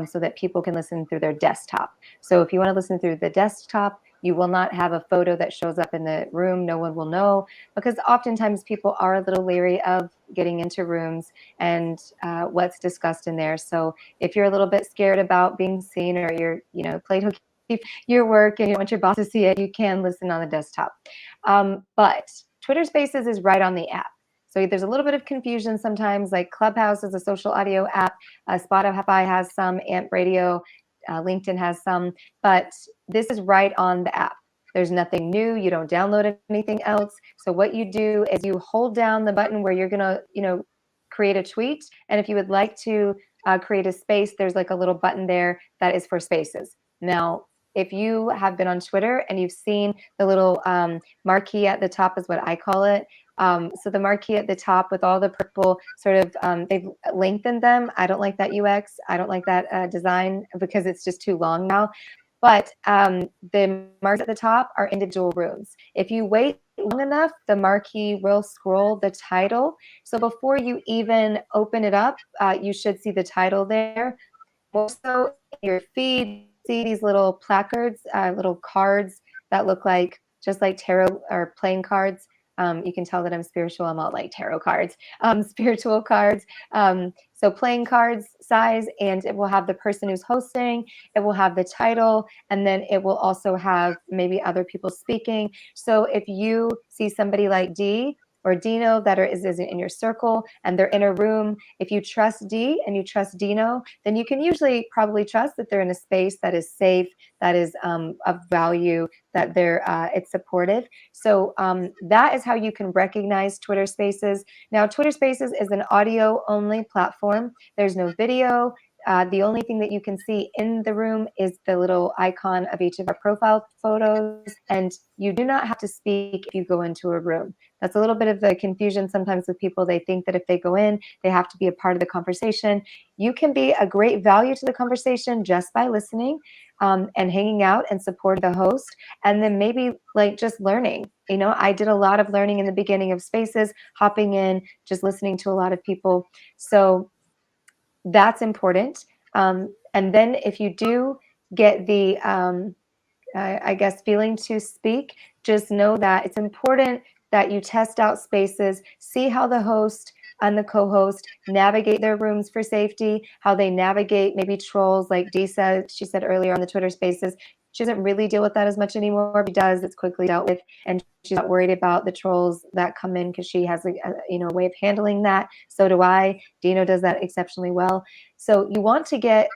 so that people can listen through their desktop. So, if you want to listen through the desktop, you will not have a photo that shows up in the room. No one will know, because oftentimes people are a little leery of getting into rooms and what's discussed in there. So if you're a little bit scared about being seen, or you're, played hooky your work and you don't want your boss to see it, you can listen on the desktop. But Twitter Spaces is right on the app. So there's a little bit of confusion sometimes. Like Clubhouse is a social audio app. Spotify has some, Amp Radio, LinkedIn has some, but this is right on the app. There's nothing new. You don't download anything else. So what you do is you hold down the button where you're gonna, create a tweet. And if you would like to create a space, there's like a little button there that is for spaces. Now, if you have been on Twitter and you've seen the little marquee at the top, is what I call it. So the marquee at the top with all the purple sort of, they've lengthened them. I don't like that UX. I don't like that design, because it's just too long now. But the marks at the top are individual rooms. If you wait long enough, the marquee will scroll the title. So before you even open it up, you should see the title there. Also, in your feed, see these little placards, little cards that look like just like tarot or playing cards. You can tell that I'm spiritual. I'm all like tarot cards, spiritual cards. So playing cards size, and it will have the person who's hosting, it will have the title, and then it will also have maybe other people speaking. So if you see somebody like Dee or Dino that is in your circle and they're in a room, if you trust Dee and you trust Dino, then you can usually probably trust that they're in a space that is safe, that is of value, that it's supportive. So that is how you can recognize Twitter Spaces. Now, Twitter Spaces is an audio-only platform. There's no video. The only thing that you can see in the room is the little icon of each of our profile photos, and you do not have to speak if you go into a room. That's a little bit of the confusion sometimes with people. They think that if they go in, they have to be a part of the conversation. You can be a great value to the conversation just by listening and hanging out and supporting the host, and then maybe like just learning. You know, I did a lot of learning in the beginning of Spaces, hopping in, just listening to a lot of people. So that's important. And then if you do get the, I guess, feeling to speak, just know that it's important that you test out Spaces, see how the host and the co-host navigate their rooms for safety, how they navigate maybe trolls, like Dee said, she said earlier on the Twitter Spaces. She doesn't really deal with that as much anymore. If she does, it's quickly dealt with, and she's not worried about the trolls that come in because she has a way of handling that. So do I. Dino does that exceptionally well. So you want to get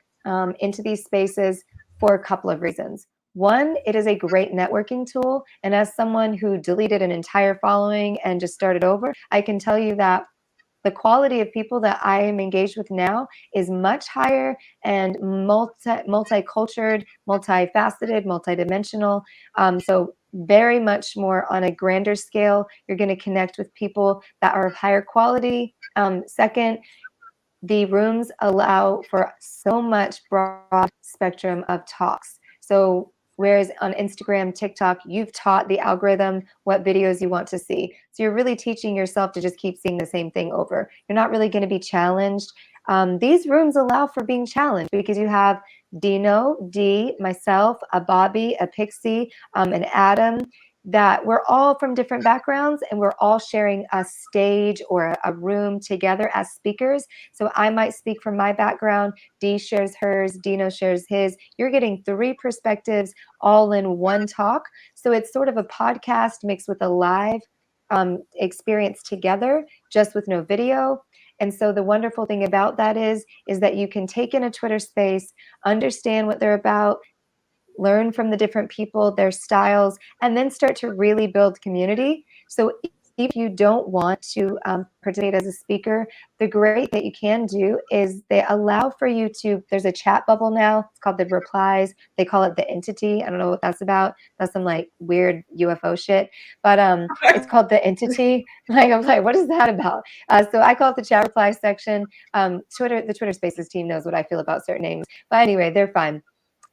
into these spaces for a couple of reasons. One, it is a great networking tool. And as someone who deleted an entire following and just started over, I can tell you that the quality of people that I am engaged with now is much higher and multicultural, multifaceted, multidimensional. So very much more on a grander scale. You're going to connect with people that are of higher quality. Second, the rooms allow for so much broad spectrum of talks. So whereas on Instagram, TikTok, you've taught the algorithm what videos you want to see. So you're really teaching yourself to just keep seeing the same thing over. You're not really going to be challenged. These rooms allow for being challenged because you have Dino, Dee, myself, a Bobby, a Pixie, an Adam, that we're all from different backgrounds and we're all sharing a stage or a room together as speakers. So I might speak from my background, Dee shares hers, Dino shares his. You're getting 3 perspectives all in one talk. So it's sort of a podcast mixed with a live experience together, just with no video. And so the wonderful thing about that is that you can take in a Twitter space, understand what they're about, learn from the different people, their styles, and then start to really build community. So if you don't want to participate as a speaker, the great that you can do is they allow for you to, there's a chat bubble now, it's called the replies, they call it the entity. I don't know what that's about. That's some like weird UFO shit, but it's called the entity. Like, I'm like, what is that about? So I call it the chat reply section. The Twitter Spaces team knows what I feel about certain names, but anyway, they're fine.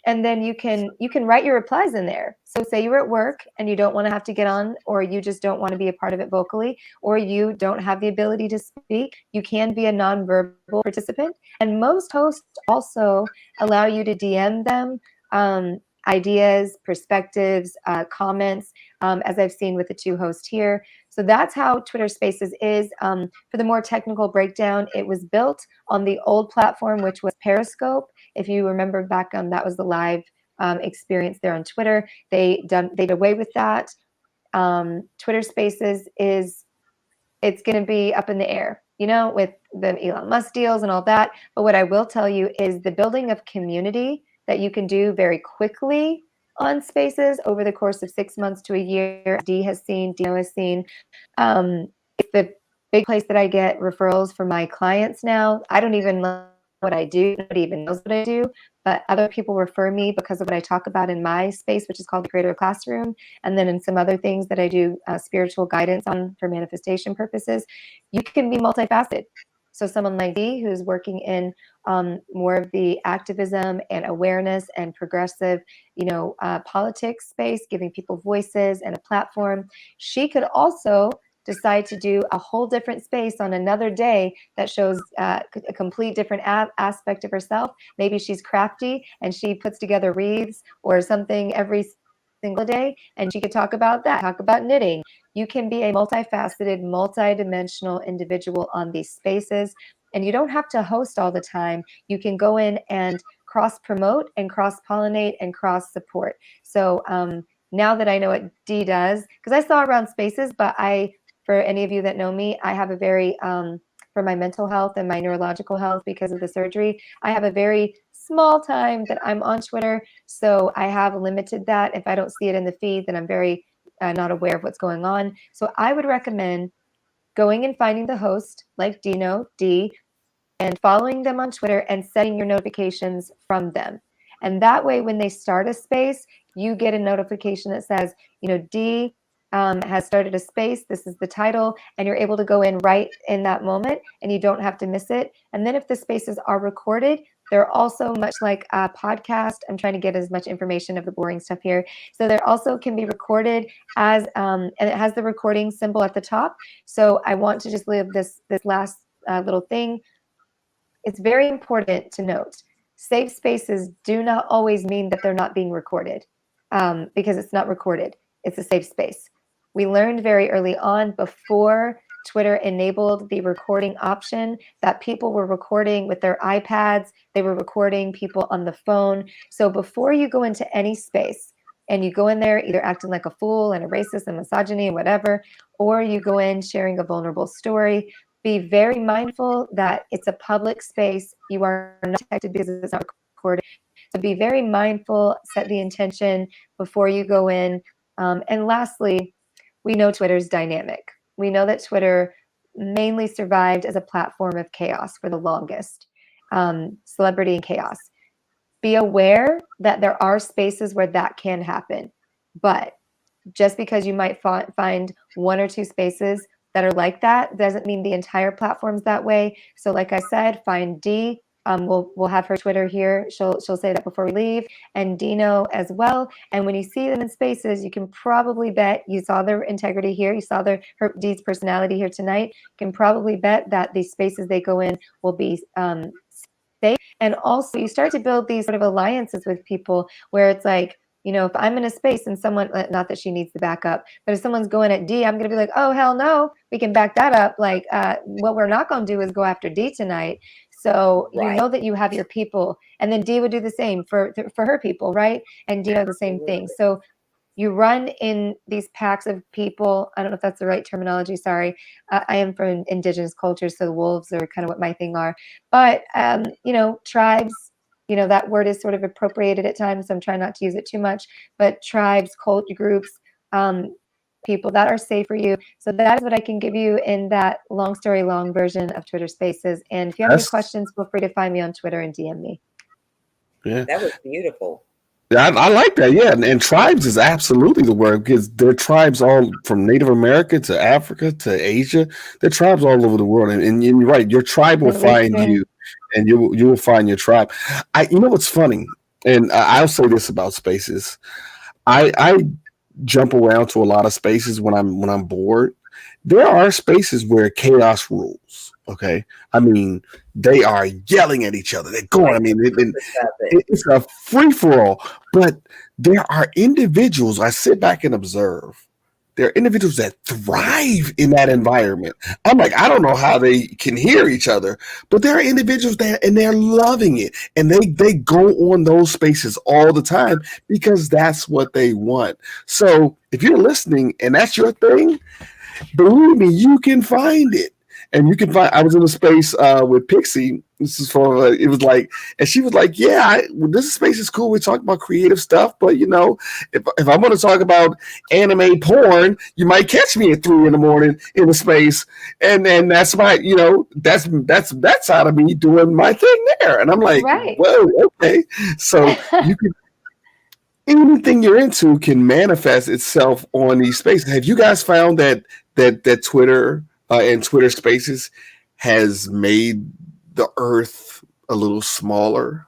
And then you can write your replies in there. So say you're at work and you don't want to have to get on, or you just don't want to be a part of it vocally, or you don't have the ability to speak, you can be a nonverbal participant. And most hosts also allow you to DM them ideas, perspectives, comments, as I've seen with the 2 hosts here. So that's how Twitter Spaces is. For the more technical breakdown, it was built on the old platform, which was Periscope. If you remember back on, that was the live experience there on Twitter. They did away with that. Twitter Spaces it's going to be up in the air, with the Elon Musk deals and all that. But what I will tell you is the building of community that you can do very quickly on Spaces over the course of 6 months to a year. Dino has seen. It's the big place that I get referrals from my clients now. I don't even know what I do. Nobody even knows what I do, but other people refer me because of what I talk about in my space, which is called the Creator Classroom. And then in some other things that I do spiritual guidance on for manifestation purposes. You can be multifaceted. So someone like Dee, who's working in more of the activism and awareness and progressive, politics space, giving people voices and a platform, she could also decide to do a whole different space on another day that shows a complete different aspect of herself. Maybe she's crafty and she puts together wreaths or something every single day, and she could talk about that, talk about knitting. You can be a multifaceted, multidimensional individual on these spaces, and you don't have to host all the time. You can go in and cross promote and cross pollinate and cross support. So now that I know what Dee does, because I saw around spaces, but for any of you that know me, I have a very for my mental health and my neurological health because of the surgery, I have a very small time that I'm on Twitter. So I have limited that. If I don't see it in the feed, then I'm very not aware of what's going on. So I would recommend going and finding the host like Dee, and following them on Twitter and setting your notifications from them. And that way, when they start a space, you get a notification that says, Dee has started a space. This is the title, and you're able to go in right in that moment, and you don't have to miss it. And then if the spaces are recorded, they're also much like a podcast. I'm trying to get as much information of the boring stuff here. So there also can be recorded as, and it has the recording symbol at the top. So I want to just leave this last little thing. It's very important to note, safe spaces do not always mean that they're not being recorded, because it's not recorded. It's a safe space. We learned very early on, before Twitter enabled the recording option, that people were recording with their iPads. They were recording people on the phone. So before you go into any space and you go in there either acting like a fool and a racist and misogyny and whatever, or you go in sharing a vulnerable story, be very mindful that it's a public space. You are not protected because it's not recorded. So be very mindful, set the intention before you go in. And lastly, we know Twitter's dynamic. We know that Twitter mainly survived as a platform of chaos for the longest, celebrity and chaos. Be aware that there are spaces where that can happen, but just because you might find one or two spaces that are like that doesn't mean the entire platform's that way. So like I said, find Dee. We'll have her Twitter here. She'll say that before we leave, and Dino as well. And when you see them in spaces, you can probably bet, you saw their integrity here, you saw Dee's personality here tonight. You can probably bet that the spaces they go in will be safe. And also, you start to build these sort of alliances with people where it's like, if I'm in a space and someone, not that she needs the backup, but if someone's going at Dee, I'm going to be like, oh, hell no, we can back that up. Like, what we're not going to do is go after Dee tonight. So Right. you know that you have your people, and then Dee would do the same for her people, right? And Dino the same thing. So you run in these packs of people. I don't know if that's the right terminology. Sorry. I am from indigenous culture, so the wolves are kind of what my thing are. But, tribes, that word is sort of appropriated at times, so I'm trying not to use it too much. But tribes, cult groups, people that are safe for you. So that is what I can give you in that long story long version of Twitter Spaces. And if you have any questions, feel free to find me on Twitter and DM me. Yeah, That was beautiful. I like that. Yeah, and tribes is absolutely the word, because there are tribes all from Native America to Africa to Asia. There are tribes all over the world, and you're right. Your tribe will find you, and you will find your tribe. You know what's funny, and I'll say this about spaces. I jump around to a lot of spaces when I'm bored. There are spaces where chaos rules. Okay, I mean, they are yelling at each other. They're going. I mean, it's a free for all. But there are individuals. I sit back and observe. There are individuals that thrive in that environment. I'm like, I don't know how they can hear each other, but there are individuals and they're loving it, and they go on those spaces all the time because that's what they want. So if you're listening and that's your thing, believe me, you can find it. And you can find. I was in a space with Pixie. This is for. It was like, and she was like, "Yeah, this space is cool. We talk about creative stuff, but if I'm going to talk about anime porn, you might catch me at 3 a.m. in a space, and that's my, that's out of me doing my thing there." And I'm like, right. "Whoa, okay." So you can. Anything you're into can manifest itself on these spaces. Have you guys found that Twitter and Twitter Spaces has made the Earth a little smaller,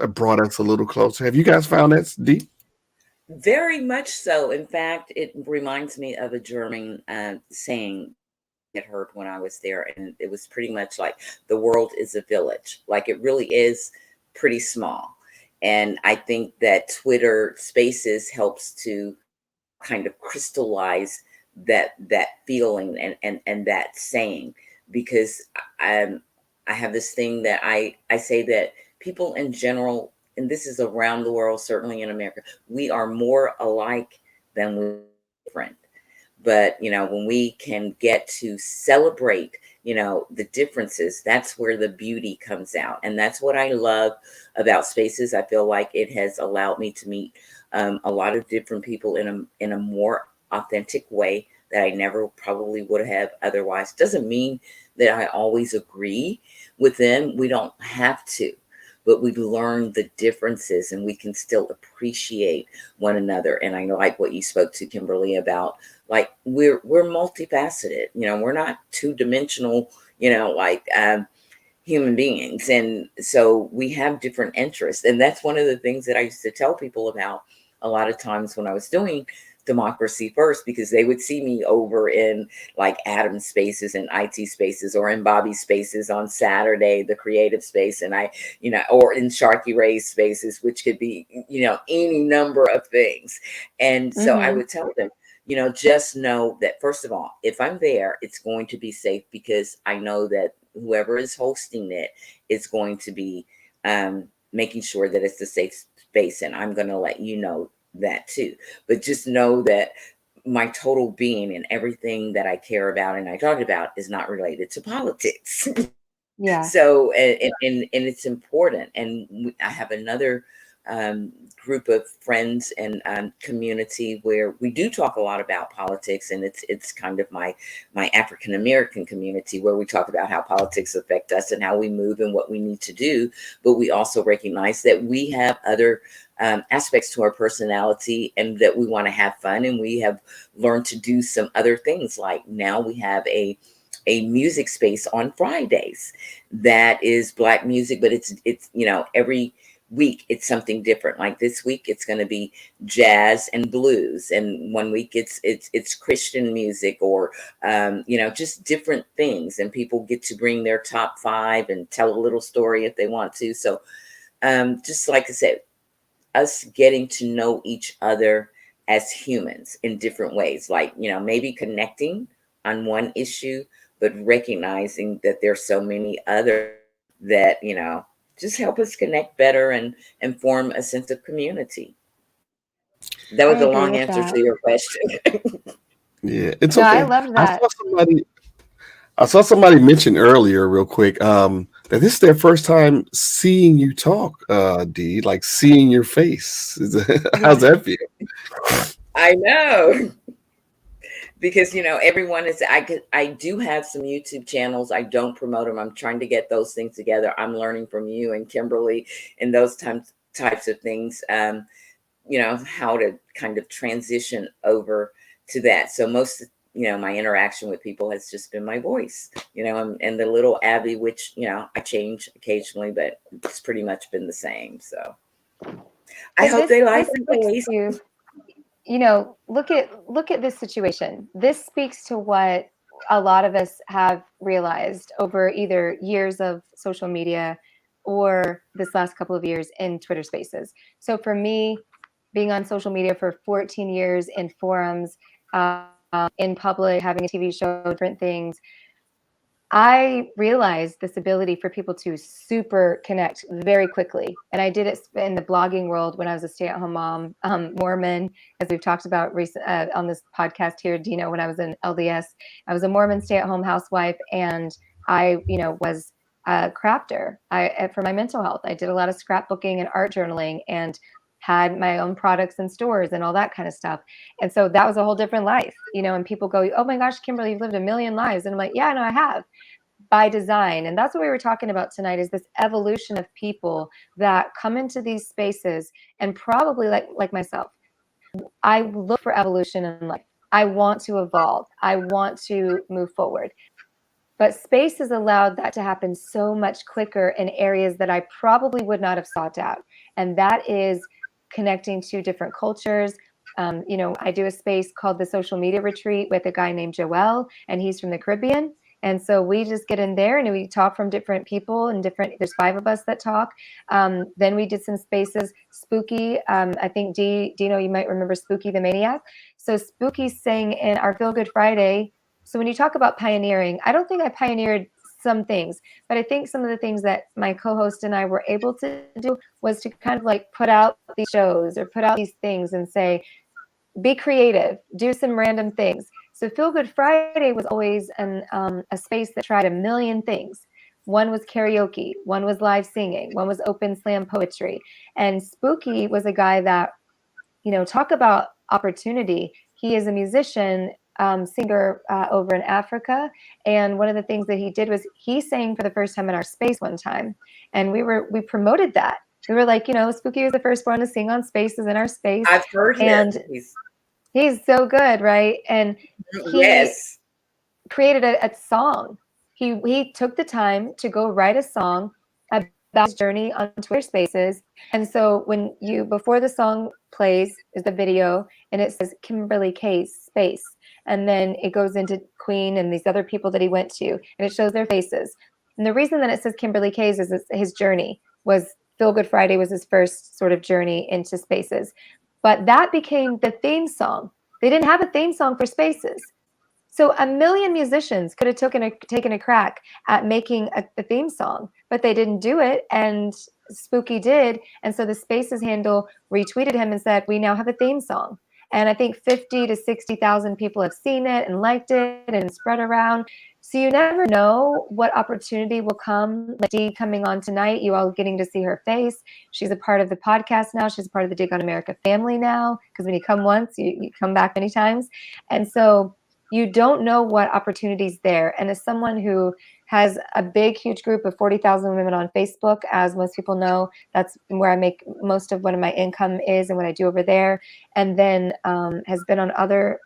brought us a little closer? Have you guys found that, Dee? Very much so. In fact, it reminds me of a German saying I had heard when I was there, and it was pretty much like, the world is a village. Like, it really is pretty small. And I think that Twitter Spaces helps to kind of crystallize that feeling and that saying, because I have this thing that I say that people in general, and this is around the world, certainly in America, we are more alike than we're different. But when we can get to celebrate the differences, that's where the beauty comes out. And that's what I love about spaces. I feel like it has allowed me to meet a lot of different people in a more authentic way that I never probably would have otherwise. Doesn't mean that I always agree with them. We don't have to, but we learn the differences and we can still appreciate one another. And I like what you spoke to, Kimberly, about, like, we're multifaceted. We're not two-dimensional, like human beings. And so we have different interests. And that's one of the things that I used to tell people about a lot of times when I was doing Democracy First, because they would see me over in like Adam spaces and IT spaces, or in Bobby spaces on Saturday, the creative space, and or in Sharky Ray's spaces, which could be, any number of things. And so I would tell them, just know that, first of all, if I'm there, it's going to be safe, because I know that whoever is hosting it is going to be making sure that it's a safe space. And I'm going to let you know that too. But just know that my total being and everything that I care about and I talk about is not related to politics. Yeah. So, and it's important. And I have another group of friends and community where we do talk a lot about politics, and it's kind of my African American community, where we talk about how politics affect us and how we move and what we need to do. But we also recognize that we have other aspects to our personality, and that we want to have fun, and we have learned to do some other things. Like now we have a music space on Fridays that is Black music, but it's every week it's something different. Like this week it's going to be jazz and blues, and one week it's Christian music, or just different things, and people get to bring their top 5 and tell a little story if they want to. So just like I said, us getting to know each other as humans in different ways, like maybe connecting on one issue, but recognizing that there's so many other that just help us connect better and form a sense of community. That I was a agree long with answer that. to your question. Yeah, it's No, I okay. loved I that. saw somebody. I saw somebody mention earlier, real quick, that this is their first time seeing you talk, Dee, like seeing your face. How's Yeah. that feel? I know. Because everyone is, I do have some YouTube channels. I don't promote them. I'm trying to get those things together. I'm learning from you and Kimberly and those types of things, how to kind of transition over to that. So most my interaction with people has just been my voice, and the little Abby, which I change occasionally, but it's pretty much been the same. So I But hope they like this it. speaks to, look at this situation. This speaks to what a lot of us have realized over either years of social media or this last couple of years in Twitter Spaces. So for me, being on social media for 14 years in forums, in public, having a TV show, different things, I realized this ability for people to super connect very quickly. And I did it in the blogging world when I was a stay-at-home mom, Mormon, as we've talked about on this podcast here, Dino, when I was in LDS. I was a Mormon stay-at-home housewife, and I, was a crafter for my mental health. I did a lot of scrapbooking and art journaling, and had my own products in stores and all that kind of stuff. And so that was a whole different life, and people go, oh my gosh, Kimberly, you've lived a million lives. And I'm like, yeah, no, I have, by design. And that's what we were talking about tonight, is this evolution of people that come into these spaces, and probably like myself, I look for evolution in life. I want to evolve. I want to move forward. But space has allowed that to happen so much quicker in areas that I probably would not have sought out. And that is connecting to different cultures. I do a space called the Social Media Retreat with a guy named Joel, and he's from the Caribbean. And so we just get in there and we talk from different people and there's 5 of us that talk. Then we did some spaces. Spooky, I think Dino, you might remember Spooky the Maniac. So Spooky sang in our Feel Good Friday. So when you talk about pioneering, I don't think I pioneered some things, but I think some of the things that my co-host and I were able to do was to kind of like put out these shows or put out these things and say, be creative, do some random things. So Feel Good Friday was always a space that tried a million things. One was karaoke, one was live singing, one was open slam poetry. And Spooky was a guy that, talk about opportunity. He is a musician, singer over in Africa. And one of the things that he did was he sang for the first time in our space one time. And we promoted that. We were like, Spooky was the first one to sing on spaces in our space. I've heard him. And he's so good, right? And he created a song. He took the time to go write a song about his journey on Twitter Spaces. And so before the song plays is the video, and it says Kimberly K's space. And then it goes into Queen and these other people that he went to, and it shows their faces. And the reason that it says Kimberly K's is his journey was Feel Good Friday was his first sort of journey into spaces. But that became the theme song. They didn't have a theme song for spaces. So a million musicians could have taken a crack at making a theme song, but they didn't do it, and Spooky did. And so the Spaces handle retweeted him and said, we now have a theme song. And I think 50 to 60,000 people have seen it and liked it and spread around. So you never know what opportunity will come. Like Dee coming on tonight, you all getting to see her face. She's a part of the podcast now. She's a part of the Dig on America family now, because when you come once, you come back many times. And so you don't know what opportunity's there. And as someone who has a big, huge group of 40,000 women on Facebook, as most people know, that's where I make most of what my income is and what I do over there. And then has been on other,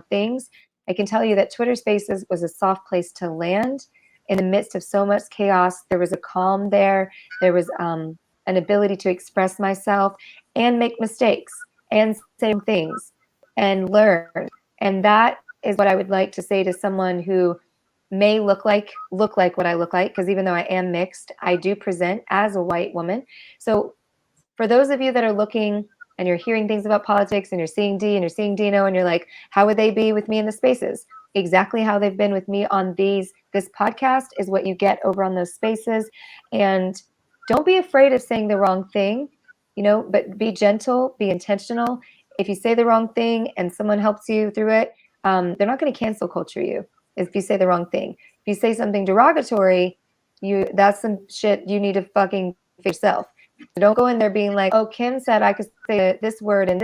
things. I can tell you that Twitter Spaces was a soft place to land in the midst of so much chaos. There was a calm there. There was an ability to express myself and make mistakes and say things and learn. And that is what I would like to say to someone who may look like what I look like, because even though I am mixed, I do present as a white woman. So for those of you that are looking and you're hearing things about politics and you're seeing Dee and you're seeing Dino and you're like, how would they be with me in the spaces? Exactly how they've been with me on this podcast is what you get over on those spaces. And don't be afraid of saying the wrong thing, but be gentle, be intentional. If you say the wrong thing and someone helps you through it, they're not going to cancel culture you if you say the wrong thing. If you say something derogatory, that's some shit you need to fucking fix yourself. So don't go in there being like, oh, Kim said I could say this word and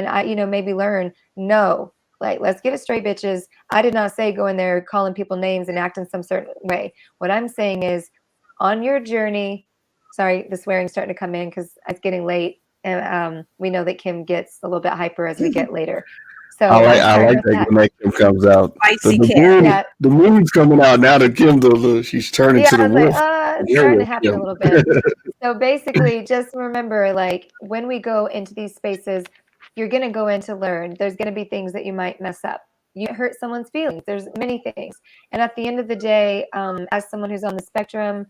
I, maybe learn. No, like, let's get it straight, bitches. I did not say go in there calling people names and act in some certain way. What I'm saying is on your journey, sorry, the swearing's starting to come in because it's getting late. And we know that Kim gets a little bit hyper as we get later. So I like that when that Kim comes out. The moon's coming out now that Kim, she's turning to the wolf. It's starting to happen a little bit. So basically, just remember, like, when we go into these spaces, you're going to go in to learn. There's going to be things that you might mess up. You hurt someone's feelings. There's many things. And at the end of the day, as someone who's on the spectrum,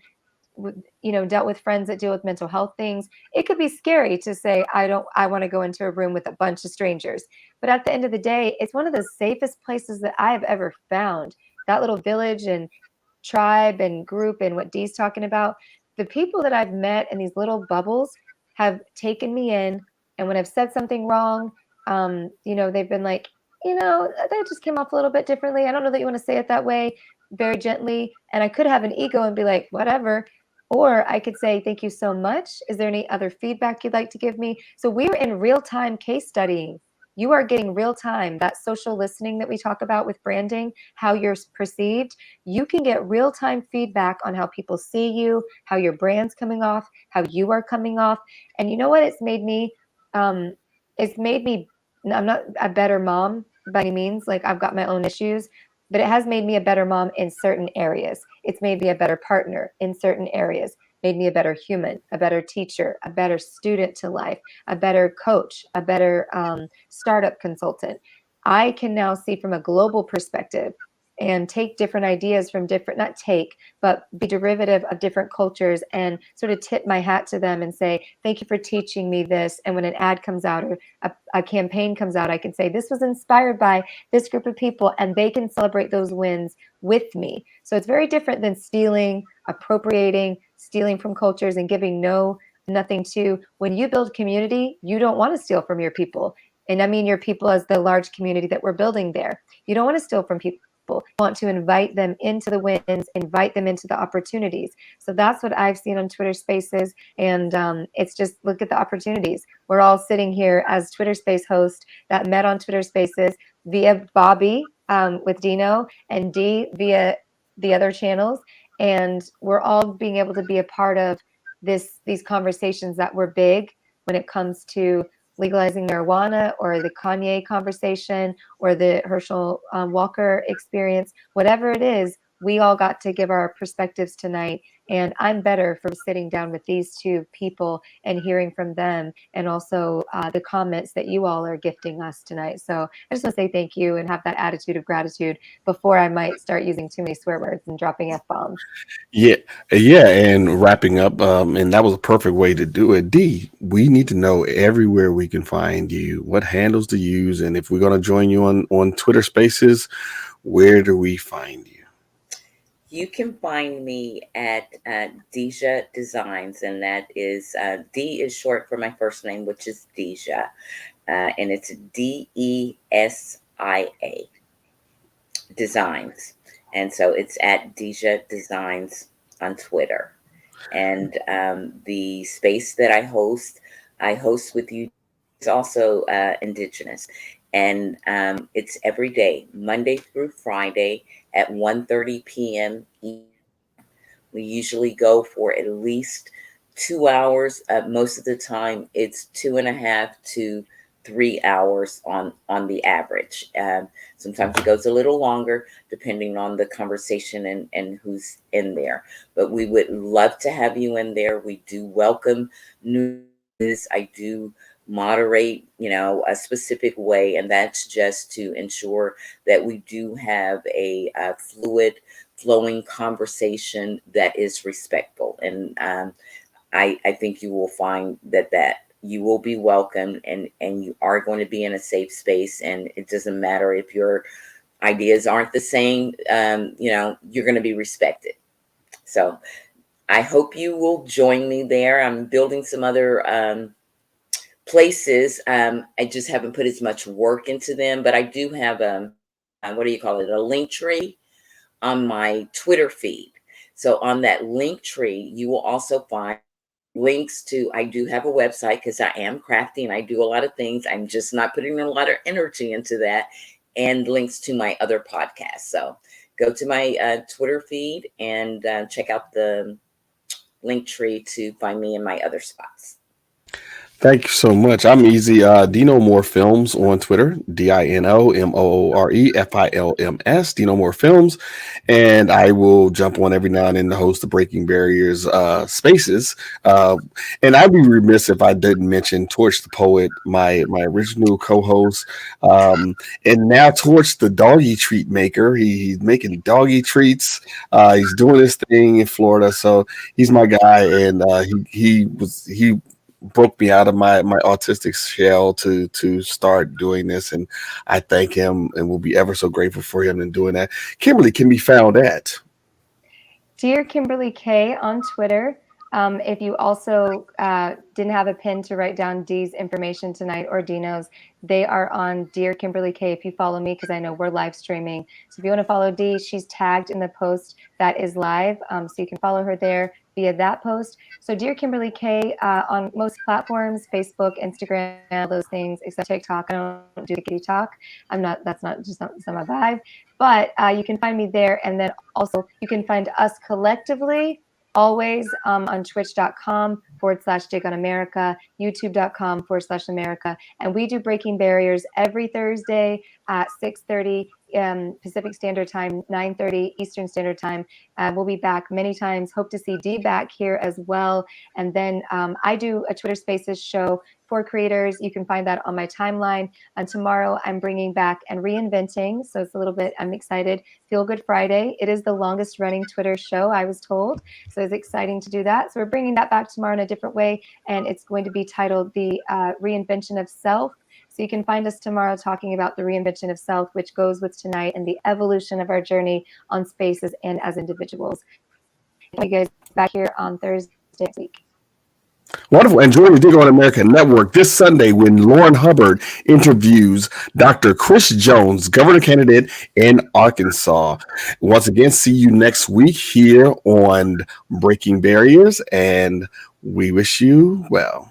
dealt with friends that deal with mental health things, it could be scary to say, I want to go into a room with a bunch of strangers. But at the end of the day, it's one of the safest places that I have ever found. That little village and tribe and group and what Dee's talking about, the people that I've met in these little bubbles have taken me in. And when I've said something wrong, they've been like, that just came off a little bit differently. I don't know that you want to say it that way, very gently. And I could have an ego and be like, whatever. Or I could say, thank you so much. Is there any other feedback you'd like to give me? So we're in real-time case studying. You are getting real-time, that social listening that we talk about with branding, how you're perceived. You can get real-time feedback on how people see you, how your brand's coming off, how you are coming off. And you know what it's made me? I'm not a better mom by any means. Like, I've got my own issues, but it has made me a better mom in certain areas. It's made me a better partner in certain areas, made me a better human, a better teacher, a better student to life, a better coach, a better startup consultant. I can now see from a global perspective and take different ideas from different, not take, but be derivative of different cultures and sort of tip my hat to them and say, thank you for teaching me this. And when an ad comes out or a campaign comes out, I can say, this was inspired by this group of people, and they can celebrate those wins with me. So it's very different than stealing, appropriating, stealing from cultures and giving nothing to. When you build community, you don't want to steal from your people. And I mean your people as the large community that we're building there. You don't want to steal from people. You want to invite them into the wins, invite them into the opportunities. So that's what I've seen on Twitter Spaces. And it's just, look at the opportunities. We're all sitting here as Twitter Space hosts that met on Twitter Spaces via Bobby with Dino and Dee via the other channels. And we're all being able to be a part of these conversations that were big when it comes to legalizing marijuana, or the Kanye conversation, or the Herschel Walker experience, whatever it is, we all got to give our perspectives tonight. And I'm better from sitting down with these two people and hearing from them, and also the comments that you all are gifting us tonight. So I just want to say thank you and have that attitude of gratitude before I might start using too many swear words and dropping F-bombs. Yeah, yeah, and wrapping up, and that was a perfect way to do it. D, we need to know everywhere we can find you, what handles to use, and if we're going to join you on Twitter Spaces, where do we find you? You can find me at Deja Designs, and that is D is short for my first name, which is Deja, and it's DESIA Designs, and so it's at Deja Designs on Twitter. And the space that I host with you. It's also Indigenous, and it's every day, Monday through Friday at 1:30 p.m. We usually go for at least 2 hours. Most of the time, it's 2.5 to 3 hours on the average. Sometimes it goes a little longer depending on the conversation and who's in there. But we would love to have you in there. We do welcome news. I do moderate, a specific way, and that's just to ensure that we do have a fluid, flowing conversation that is respectful. And I think you will find that you will be welcomed, and you are going to be in a safe space. And it doesn't matter if your ideas aren't the same, you're going to be respected. So I hope you will join me there. I'm building some other places. I just haven't put as much work into them, but I do have what do you call it? A link tree on my Twitter feed. So on that link tree, you will also find links to, I do have a website because I am crafty and I do a lot of things. I'm just not putting a lot of energy into that, and links to my other podcasts. So go to my Twitter feed and check out the link tree to find me in my other spots. Thank you so much. I'm easy. Dino More Films on Twitter, DinoMoorefilms, Dino More Films. And I will jump on every now and then to host the Breaking Barriers spaces. And I'd be remiss if I didn't mention Torch the Poet, my original co-host. And now Torch the doggy treat maker. He's making doggy treats. He's doing this thing in Florida. So he's my guy. And he broke me out of my autistic shell to start doing this, and I thank him and will be ever so grateful for him in doing that. Kimberly can be found at Dear Kimberly K on Twitter. If you also didn't have a pen to write down Dee's information tonight, or Dino's, they are on Dear Kimberly K if you follow me, because I know we're live streaming. So if you want to follow Dee, she's tagged in the post that is live. So you can follow her there via that post. So Dear Kimberly K on most platforms, Facebook, Instagram, all those things, except TikTok. I don't do the kitty talk. That's not my vibe. But you can find me there. And then also you can find us collectively always on twitch.com/Dig on America, youtube.com/America. And we do Breaking Barriers every Thursday at 6:30 Pacific Standard Time, 9:30 Eastern Standard Time. We'll be back many times. Hope to see Dee back here as well. And then I do a Twitter Spaces show for creators. You can find that on my timeline. And tomorrow I'm bringing back and reinventing. So it's a little bit, I'm excited. Feel Good Friday. It is the longest running Twitter show, I was told. So it's exciting to do that. So we're bringing that back tomorrow in a different way. And it's going to be titled The Reinvention of Self. So you can find us tomorrow talking about the reinvention of self, which goes with tonight and the evolution of our journey on Spaces and as individuals. You guys back here on Thursday next week. Wonderful. And join the Dig on America Network this Sunday when Lauren Hubbard interviews Dr. Chris Jones, governor candidate in Arkansas. Once again, see you next week here on Breaking Barriers, and we wish you well.